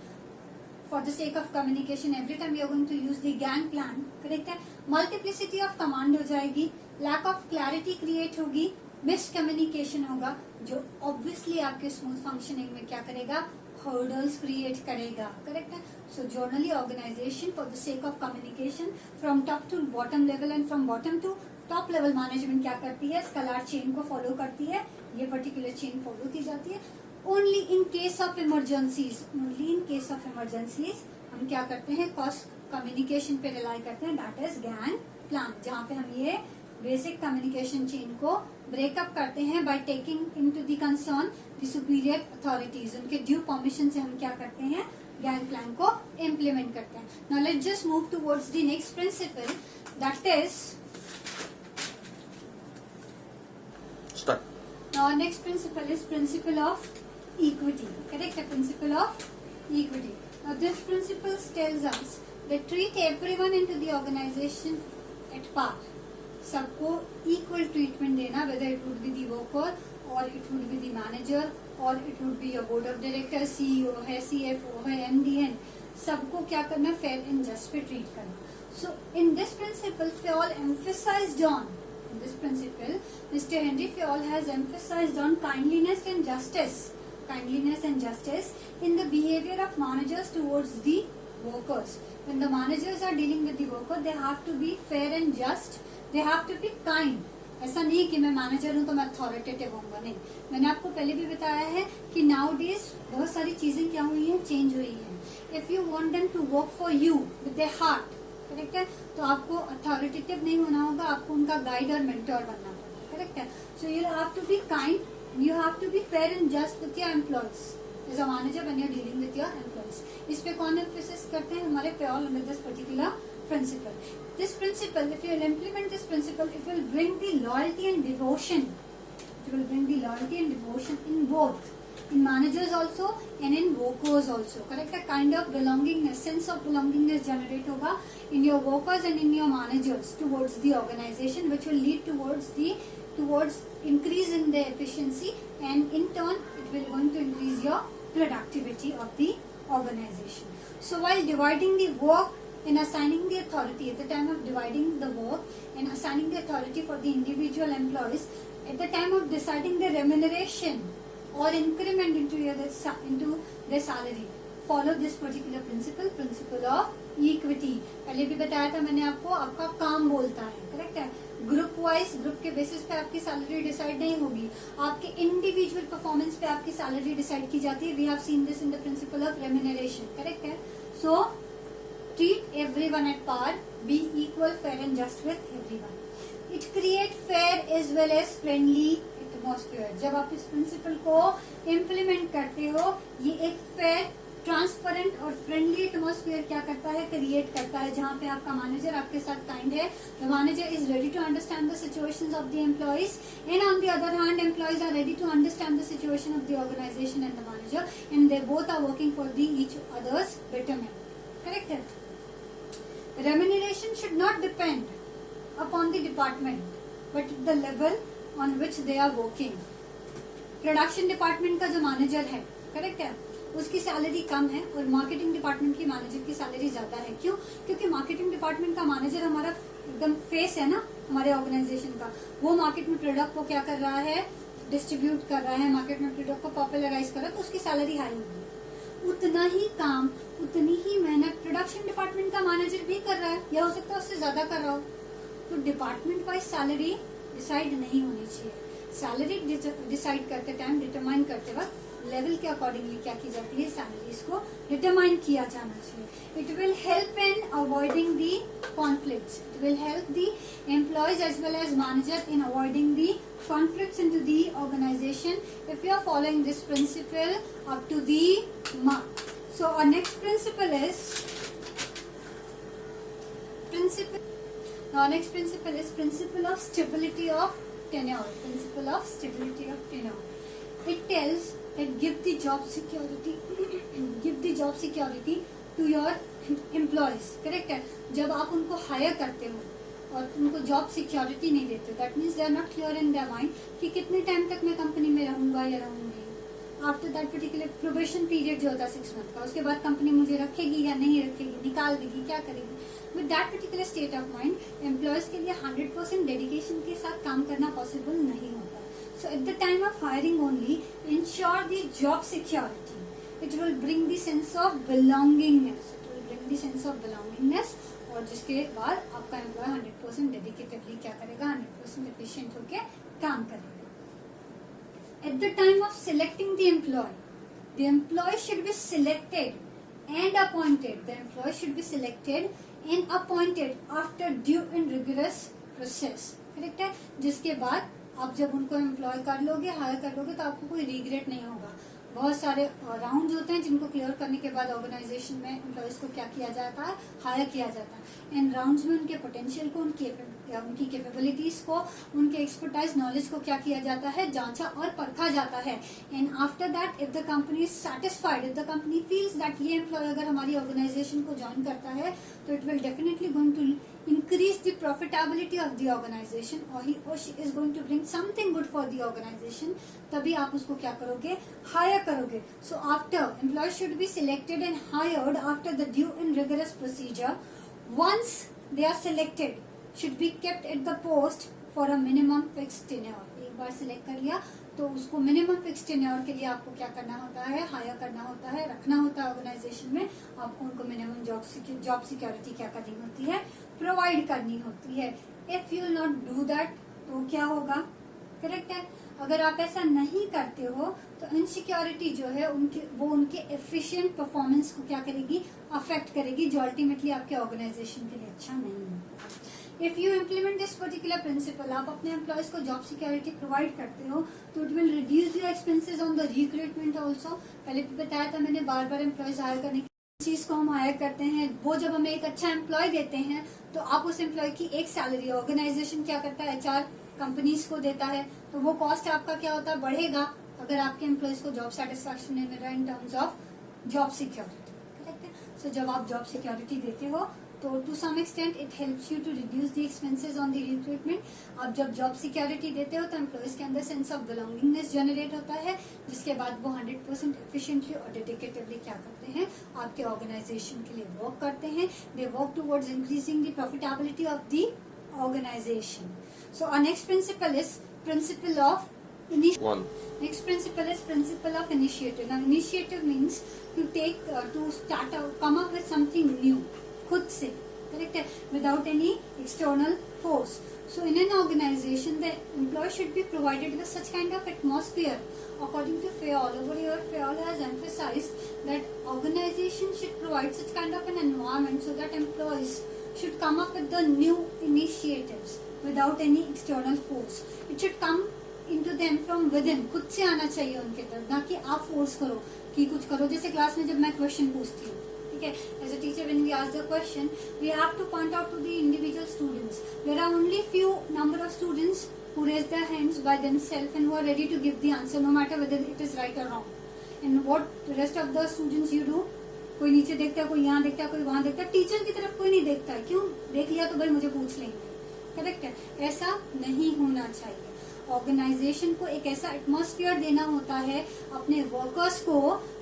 for the sake of communication, every time you are going to use the gang plan, correct है, मल्टीप्लिसिटी ऑफ कमांड हो जाएगी, लैक ऑफ क्लैरिटी क्रिएट होगी, मिस कम्युनिकेशन होगा, जो ऑब्वियसली आपके स्मूथ फंक्शनिंग में क्या करेगा, हर्डल्स क्रिएट करेगा. करेक्ट है. So generally organisation for the sake of communication from top to bottom level and from bottom to top level management क्या करती है, स्कलार चेन को फॉलो करती है. ये पर्टिकुलर चेन फॉलो की जाती है. Only in case of emergencies, only in case of emergencies हम क्या करते हैं, क्रॉस कम्युनिकेशन पे रिलाई करते हैं, दैट इज गैंग प्लान, जहाँ पे हम ये बेसिक कम्युनिकेशन चेन को ब्रेकअप करते हैं by taking into the concern the superior authorities. उनके ड्यू परमिशन से हम क्या करते हैं, गैंग प्लान को इम्प्लीमेंट करते हैं. Now let's just move towards the next principle, that is now next principle is principle of equity. Correct, a principle of equity. Now this principle tells us that treat everyone into the organization at par. सबको equal treatment देना, whether it would be the worker or it would be the manager or it would be your board of directors, CEO है, CFO है, MD है, सबको क्या करना, fair and just पे treat करना. So in this principle Fayol emphasized on, in this principle Mr. Henry Fayol has emphasized on kindliness and justice in the behavior of managers towards the workers. When the managers are dealing with the worker, they have to be fair and just, they have to be kind. ऐसा नहीं कि मैं manager हूँ तो मैं authoritative होऊंगा, नहीं. मैंने आपको पहले भी बताया है कि नाउ डेज बहुत सारी चीजें क्या हुई हैं, चेंज हुई हैं. If you want them to work for you with their heart, correct है, तो आपको अथॉरिटेटिव नहीं होना होगा, आपको उनका गाइड और मेंटर बनना होगा. करेक्ट है. So you have to be kind, you have to be fair and just with your employees as a manager when you're dealing with your employees. इस पे कौन emphasis करते हैं, हमारे Fayol under this particular principle. This principle, if you will implement this principle, it will bring the loyalty and devotion. It will bring the loyalty and devotion in both, in managers also and in workers also. Correct? A kind of belongingness, sense of belongingness generate होगा in your workers and in your managers towards the organization, which will lead towards increase in the efficiency, and in turn it will going to increase your productivity of the organization. So while dividing the work and assigning the authority, at the time of dividing the work and assigning the authority for the individual employees, at the time of deciding the remuneration or increment into their salary, follow this particular principle of equity. पहले भी बताया था मैंने आपको, आपका काम बोलता है. करेक्ट है. ग्रुप वाइज, ग्रुप के बेसिस पे आपकी सैलरी डिसाइड नहीं होगी, आपके इंडिविजुअल परफॉर्मेंस पे आपकी सैलरी डिसाइड की जाती है. We have seen this in the principle of remuneration. Correct है. So treat everyone at par, be equal, fair and just with everyone. It create fair as well as friendly atmosphere. जब आप इस principal को implement करते हो, ये एक fair, transparent और फ्रेंडली एटमोस्फियर क्या करता है, क्रिएट करता है, जहाँ पे आपका मैनेजर आपके साथ काइंड है. The manager is ready to understand the situations of the employees, and on the other hand employees are ready to understand the situation of the organization and the manager, and they both are working for the each others betterment. Correct है? Remuneration should not depend upon the department, but the level on which they are working. Production department का जो manager है, correct है, उसकी salary कम है और marketing department की manager की सैलरी ज्यादा है. क्यों? क्योंकि मार्केटिंग डिपार्टमेंट का मैनेजर हमारा एकदम फेस है ना हमारे ऑर्गेनाइजेशन का. वो मार्केट में प्रोडक्ट को क्या कर रहा है, डिस्ट्रीब्यूट कर रहा है, मार्केट में प्रोडक्ट को पॉपुलराइज कर रहा है, तो उसकी सैलरी हाई होगी. उतना ही काम, उतनी ही मेहनत प्रोडक्शन डिपार्टमेंट का मैनेजर भी कर रहा है, या हो सकता है उससे ज्यादा कर रहा हो. तो डिपार्टमेंट वाइज सैलरी डिसाइड नहीं होनी चाहिए. सैलरी डिसाइड करते टाइम, डिटरमाइन करते वक्त लेवल के अकॉर्डिंगली क्या की जाती है, सैलरीज को डिटरमाइन किया जाना चाहिए. It will help in avoiding the conflicts. It will help the employees as well as manager in avoiding the conflicts into the organization if you are following this principle up to the mark. So our next principle is principle of stability of tenure. Principle of stability of tenure. It tells that give the job security to your employees. Correct है? जब आप उनको higher करते हो और उनको job security नहीं देते, that means they are not clear in their mind कि कितने टाइम तक मैं कंपनी में रहूंगा या रहूंगी. After that particular probation period जो होता है 6 मंथ का, उसके बाद कंपनी मुझे रखेगी या नहीं रखेगी, निकाल देगी, क्या करेगी. With that particular state of mind employees के लिए 100% डेडिकेशन के साथ काम करना पॉसिबल नहीं होता. So at the time of hiring only ensure the job security. It will bring the sense of belongingness. और जिसके बाद आपका एम्प्लॉय 100% डेडिकेटिवली क्या करेगा, 100% एफिशिएंट होके काम करेगा. At the time of selecting the employee should be selected and appointed. The employee should be selected and appointed after due and rigorous process. Correct है? जिसके बाद आप जब उनको एम्प्लॉय कर लोगे, हायर कर लोगे, तो आपको कोई रिग्रेट नहीं होगा. बहुत सारे राउंड होते हैं जिनको क्लियर करने के बाद ऑर्गेनाइजेशन में एम्प्लॉयज को क्या किया जाता है, हायर किया जाता है. इन राउंड्स में उनके पोटेंशियल को, उनकी कैपेबिलिटीज को, उनके एक्सपर्टाइज नॉलेज को क्या किया जाता है, जांचा और परखा जाता है. And after that if the company is satisfied, if the company feels that ये एम्प्लॉय अगर हमारी ऑर्गेनाइजेशन को ज्वाइन करता है तो it will definitely going to increase the profitability of the organization, or he or she is going to bring something good for the organization, तभी आप उसको क्या करोगे, हायर करोगे. So after employees should be selected and hired after the due and rigorous procedure. Once they are selected, should be kept at the post for a minimum fixed tenure. एक बार select कर लिया तो उसको minimum fix tenure के लिए आपको क्या करना होता है, हायर करना होता है, रखना होता है ऑर्गेनाइजेशन में. आपको उनको मिनिमम जॉब सिक्योरिटी क्या करनी होती है, प्रोवाइड करनी होती है. If you will not do that तो क्या होगा, करेक्ट है? अगर आप ऐसा नहीं करते हो तो इनसिक्योरिटी जो है उनके एफिशिएंट परफॉर्मेंस को क्या करेगी, अफेक्ट करेगी, जो अल्टीमेटली आपके ऑर्गेनाइजेशन के लिए अच्छा नहीं है. If you implement this particular principle, आप अपने एम्प्लॉयज को जॉब सिक्योरिटी प्रोवाइड करते हो तो it will reduce your expenses on the recruitment also. पहले भी बताया था मैंने, बार बार एम्प्लॉयज हायर करने की चीज को हम हायर करते हैं. वो जब हमें एक अच्छा एम्प्लॉय देते हैं तो आप उस एम्प्लॉय की एक सैलरी ऑर्गेनाइजेशन क्या करता है, HR कंपनीज को देता है, तो वो कॉस्ट आपका क्या होता है, बढ़ेगा अगर आपके एम्प्लॉयज को जॉब सेटिस्फैक्शन नहीं मिल रहा in terms of job security. Correct है? सो जब आप जॉब सिक्योरिटी देते हो तो to some extent it helps you to reduce the expenses on the recruitment. आप जब जॉब सिक्योरिटी देते हो तो एम्प्लॉयज के अंदर सेंस ऑफ बिलोंगिंगनेस जनरेट होता है, जिसके बाद वो 100% एफिशिएंटली और डेडिकेटिवली क्या करते हैं, आपके ऑर्गेनाइजेशन के लिए वर्क करते हैं. They work towards increasing the profitability of the organization. So our next principle is principle of Next principle is principle of initiative. Now initiative means to take to start out, come up with something new खुद से. Correct है, without any external force. So in an organization, the employee should be provided with such kind of atmosphere. According to Fayol, over here Fayol has emphasized that organization should provide such kind of an environment so that employees should come up with the new initiatives without any external force. It should come into them from within. खुद से आना चाहिए उनके तरफ, ना कि आप force करो कि कुछ करो. जैसे क्लास में जब मैं क्वेश्चन पूछती हूँ, ठीक है, as a teacher when we ask the question, we have to point out to the individual students. There are only few number of students who raise their hands by themselves and who are ready to give the answer no matter whether it is right or wrong. And what the rest of the students you do, कोई नीचे देखता है, कोई यहाँ देखता है, कोई वहाँ देखता है, टीचर की तरफ कोई नहीं देखता है. क्यों? देख लिया तो भाई मुझे पूछ लेंगे. करेक्ट है, ऐसा नहीं होना चाहिए. ऑर्गेनाइजेशन को एक ऐसा एटमॉस्फेयर देना होता है अपने वर्कर्स को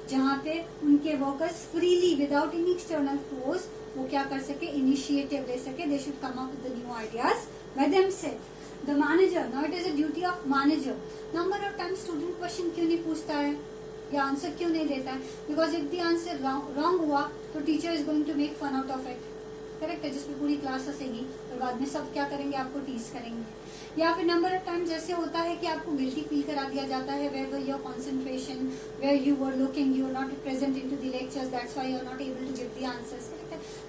जहाँ पे उनके workers freely without any external force वो क्या कर सके, इनिशिएटिव ले सके. They should come up with the new ideas by themselves. The manager, now it is a duty of manager. Number of time student question क्यों नहीं पूछता है या आंसर क्यों नहीं देता है? Because if the answer wrong हुआ तो teacher is going to make fun out of it. Correct है, जिसमें पूरी क्लास हंसेगी और बाद में सब क्या करेंगे, आपको टीज करेंगे. या फिर नंबर ऑफ टाइम्स ऐसे होता है कि आपको गिल्टी फील करा दिया जाता है, where were your concentration, where you were looking, you are not present in to the lectures, that's why you are not able to give the answers.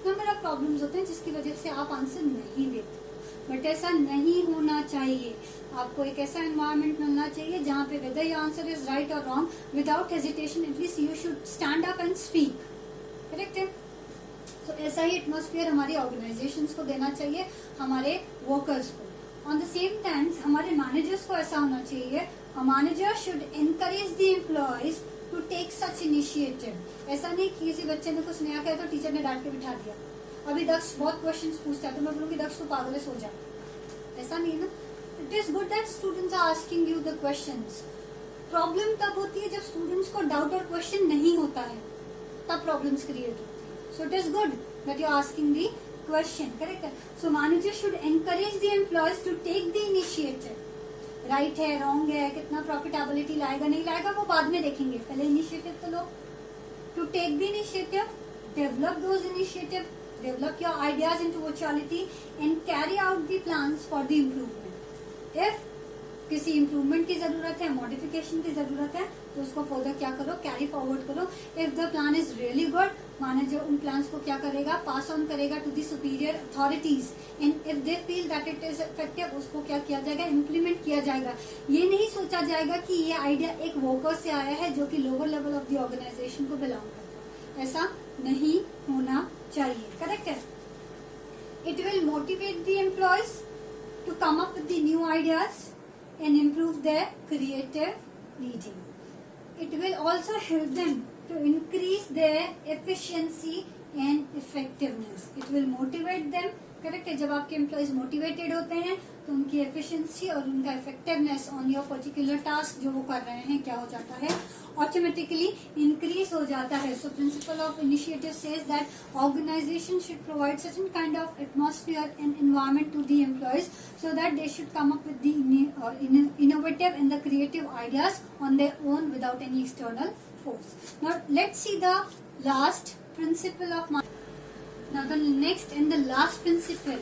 Number of problems होते हैं जिसकी वजह से आप आंसर नहीं देते. बट ऐसा नहीं होना चाहिए. आपको एक ऐसा एनवायरमेंट मिलना चाहिए जहाँ पे whether your answer is right और wrong, without hesitation at least you should stand up and speak. Correct है. तो ऐसा ही एटमॉस्फेयर हमारी ऑर्गेनाइजेशंस को देना चाहिए, हमारे वर्कर्स को. ऑन द सेम टाइम्स हमारे मैनेजर्स को ऐसा होना चाहिए, a manager should encourage the employees to take such initiative. ऐसा नहीं कि किसी बच्चे ने कुछ नया किया तो टीचर ने डांट के बिठा दिया. अभी दक्ष बहुत क्वेश्चंस पूछता है तो मैं बोलूंगी दक्ष तू पागल है, सो जा. ऐसा नहीं ना. It is good that students are asking you the questions. Problem तब होती है जब स्टूडेंट्स को डाउट और क्वेश्चन नहीं होता है, तब प्रॉब्लम्स क्रिएट होती है. So it is good that you are asking the question, correct? So manager should encourage the employees to take the initiative. Right है, wrong है, कितना profitability लाएगा नहीं लाएगा वो बाद में देखेंगे, पहले initiative तो लो. To take the initiative, develop those initiative, develop your ideas into virtuality and carry out the plans for the improvement. If किसी इम्प्रूवमेंट की जरूरत है, मॉडिफिकेशन की जरूरत है, तो उसको फर्दर क्या करो, कैरी फॉरवर्ड करो. If the plan is really good, manager उन प्लान्स को क्या करेगा, पास ऑन करेगा to the superior authorities. And if they feel that it is effective, उसको क्या किया जाएगा, इम्प्लीमेंट किया जाएगा. ये नहीं सोचा जाएगा कि ये आइडिया एक वर्कर से आया है जो कि lower level of the organization को बिलोंग करता है. ऐसा नहीं होना चाहिए. करेक्ट है. It will motivate the employees to come up with the new ideas and improve their creative leading. It will also help them to increase their efficiency and effectiveness. It will motivate them. Correct है. जब आपके employees motivated होते हैं तो उनकी efficiency और उनका effectiveness on your particular task जो वो कर रहे हैं क्या हो जाता है, ऑटोमेटिकली इंक्रीज हो जाता है. So principle of initiative says that organisation should provide such kind of atmosphere and environment to the employees so that they should come up with the innovative and the creative ideas on their own without any external force. Now let's see the last principle of now the next and the last principle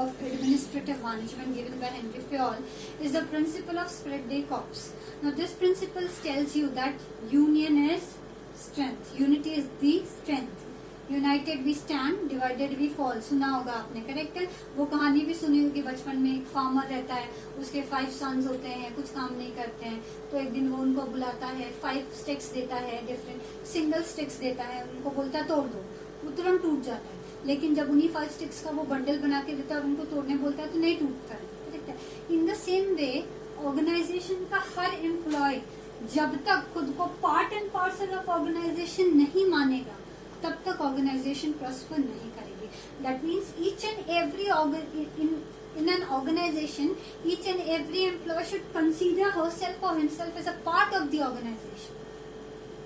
of administrative management given by Henry Fayol is the principle of spread the corps. Now this principle tells you that union is strength, unity is the strength. United we stand, divided we fall. सुना होगा आपने. Correct है. वो कहानी भी सुनी होगी बचपन में. एक फार्मर रहता है, उसके 5 सन्स होते हैं, कुछ काम नहीं करते हैं, तो एक दिन वो उनको बुलाता है, 5 स्टिक्स देता है, डिफरेंट सिंगल स्टिक्स देता है, उनको बोलता है तोड़ दो, वो तुरंत टूट जाता है. लेकिन जब उन्हीं 5 स्टिक्स का वो बंडल बना के देता है और उनको तोड़ने बोलता है तो नहीं टूटता है. करेक्ट है. In the same way organization का हर एम्प्लॉय जब तक खुद को part and parcel of organization नहीं मानेगा तब तक ऑर्गेनाइजेशन प्रॉस्पर नहीं करेगी. That means each and every in an organization, each and every employee should consider herself or himself as a part of the organization.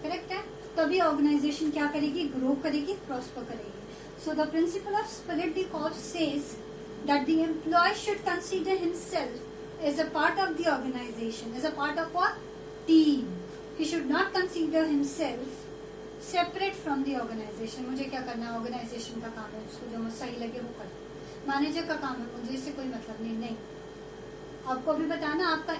Correct है. तभी organisation क्या करेगी, ग्रो करेगी, प्रॉस्पर करेगी. So the principle of spirit de corps says that the employee should consider himself as a part of the organization, as a part of a team. He should not consider himself separate from the organization. मुझे क्या करना है, organisation का काम है, उसको जो मुझे सही लगे वो कर। मैनेजर का काम है, मुझे इससे कोई मतलब नहीं। आपको अभी बताना आपका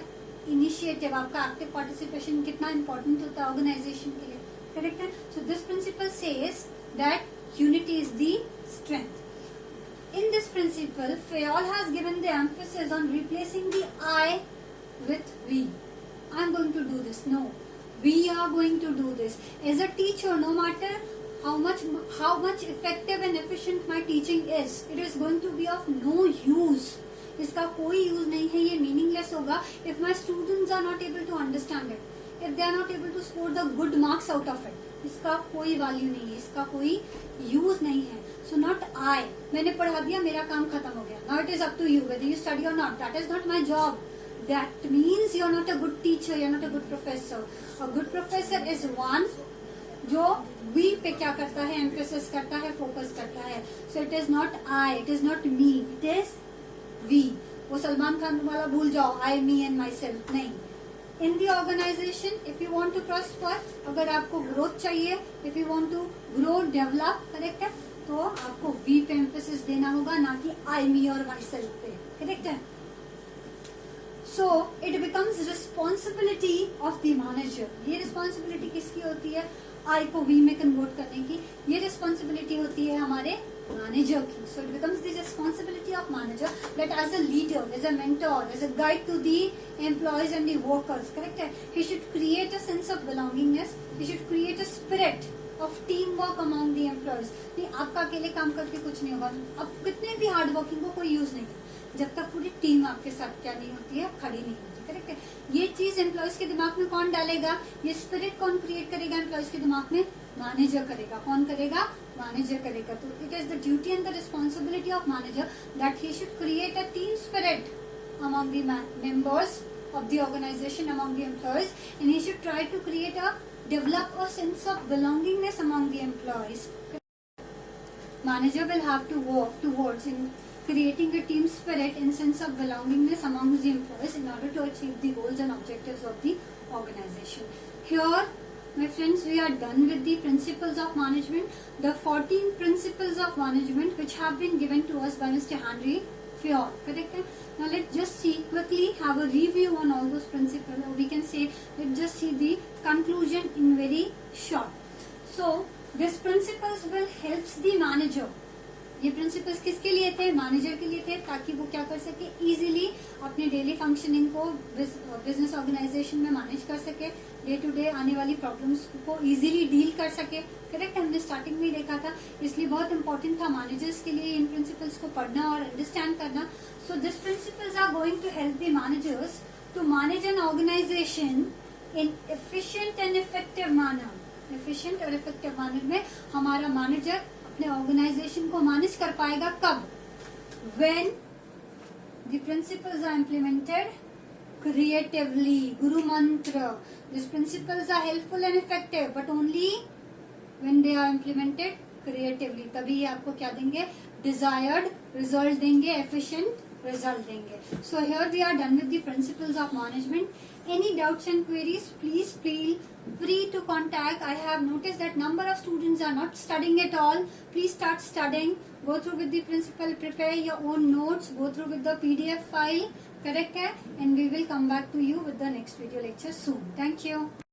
इनिशिएटिव, आपका एक्टिव पार्टिसिपेशन कितना इंपॉर्टेंट होता है ऑर्गेनाइजेशन के लिए, करेक्ट है। So this principle says that unity is the strength. In this principle, Fayol has given the emphasis on replacing the I with we. I am going to do this. No, we are going to do this. As a teacher, no matter how much effective and efficient my teaching is, it is going to be of no use. इसका कोई use नहीं है, ये meaningless होगा if my students are not able to understand it, if they are not able to score the good marks out of it. इसका कोई value नहीं है, इसका कोई यूज नहीं है. सो नॉट आई, मैंने पढ़ा दिया, मेरा काम खत्म हो गया. Now it is up to you whether you study और not. That is not my job. That means you're not a good teacher, you're not a good professor. A good professor is one जो we पे क्या करता है, emphasis करता है, focus करता है. So it is not I, it is not me, it is we. वो सलमान खान वाला भूल जाओ, I, me and myself. नहीं. In the organization, if you want to prosper, अगर आपको growth चाहिए, if you want to grow, develop, correct है, तो आपको we पे emphasis देना होगा, ना कि I, me और myself पे, correct है. So it becomes responsibility of the manager. ये responsibility किसकी होती है? I को V में convert करने की. ये responsibility होती है हमारे manager की. So it becomes the responsibility of manager that as a leader, as a mentor, as a guide to the employees and the workers, correct है? He should create a sense of belongingness. He should create a spirit of teamwork among the employees. नहीं, आपका अकेले काम करके कुछ नहीं होगा. अब कितने भी हार्ड वर्किंग को कोई यूज नहीं है जब तक पूरी टीम आपके साथ क्या नहीं होती है, खड़ी नहीं होती, करेक्ट है. ये चीज एम्प्लॉयज के दिमाग में कौन डालेगा, ये स्पिरिट कौन क्रिएट करेगा एम्प्लॉयज के दिमाग में? मैनेजर करेगा. कौन करेगा? मैनेजर करेगा. तो it is the duty and the responsibility of manager that he should create a team spirit among the members of the organization, among the employees, and he should try to develop a sense of belongingness among the employees. Manager will have to work towards in creating a team spirit and sense of belongingness among the employees in order to achieve the goals and objectives of the organization. Here, my friends, we are done with the principles of management, the 14 principles of management which have been given to us by Mr. Henry Fayol, correct? Now let's just see quickly, have a review on all those principles, or we can say let's just see the conclusion in very short. So these principles will help the manager. ये principles किसके लिए थे? Manager के लिए थे, ताकि वो क्या कर सके, इजीली अपने डेली फंक्शनिंग को बिजनेस ऑर्गेनाइजेशन में मैनेज कर सके, डे टू डे आने वाली प्रॉब्लम्स को इजीली डील कर सके, करेक्ट. हमने स्टार्टिंग में ही देखा था, इसलिए बहुत इंपॉर्टेंट था मैनेजर्स के लिए इन प्रिंसिपल्स को पढ़ना और अंडरस्टैंड करना. So this principles are going to help the managers to manage an organization in efficient and effective manner. Efficient और इफेक्टिव मैनर में हमारा मैनेजर अपने ऑर्गेनाइजेशन को मैनेज कर पाएगा. कब? When the principles are implemented creatively. गुरु मंत्र. These principles are helpful and effective, but only when they are implemented creatively. तभी ये आपको क्या देंगे? Desired result देंगे, efficient result देंगे. So here we are done with the principles of management. Any doubts and queries, please feel free to contact. I have noticed that number of students are not studying at all. Please start studying. Go through with the principle, prepare your own notes, go through with the PDF file, correct है? And we will come back to you with the next video lecture soon. Thank you.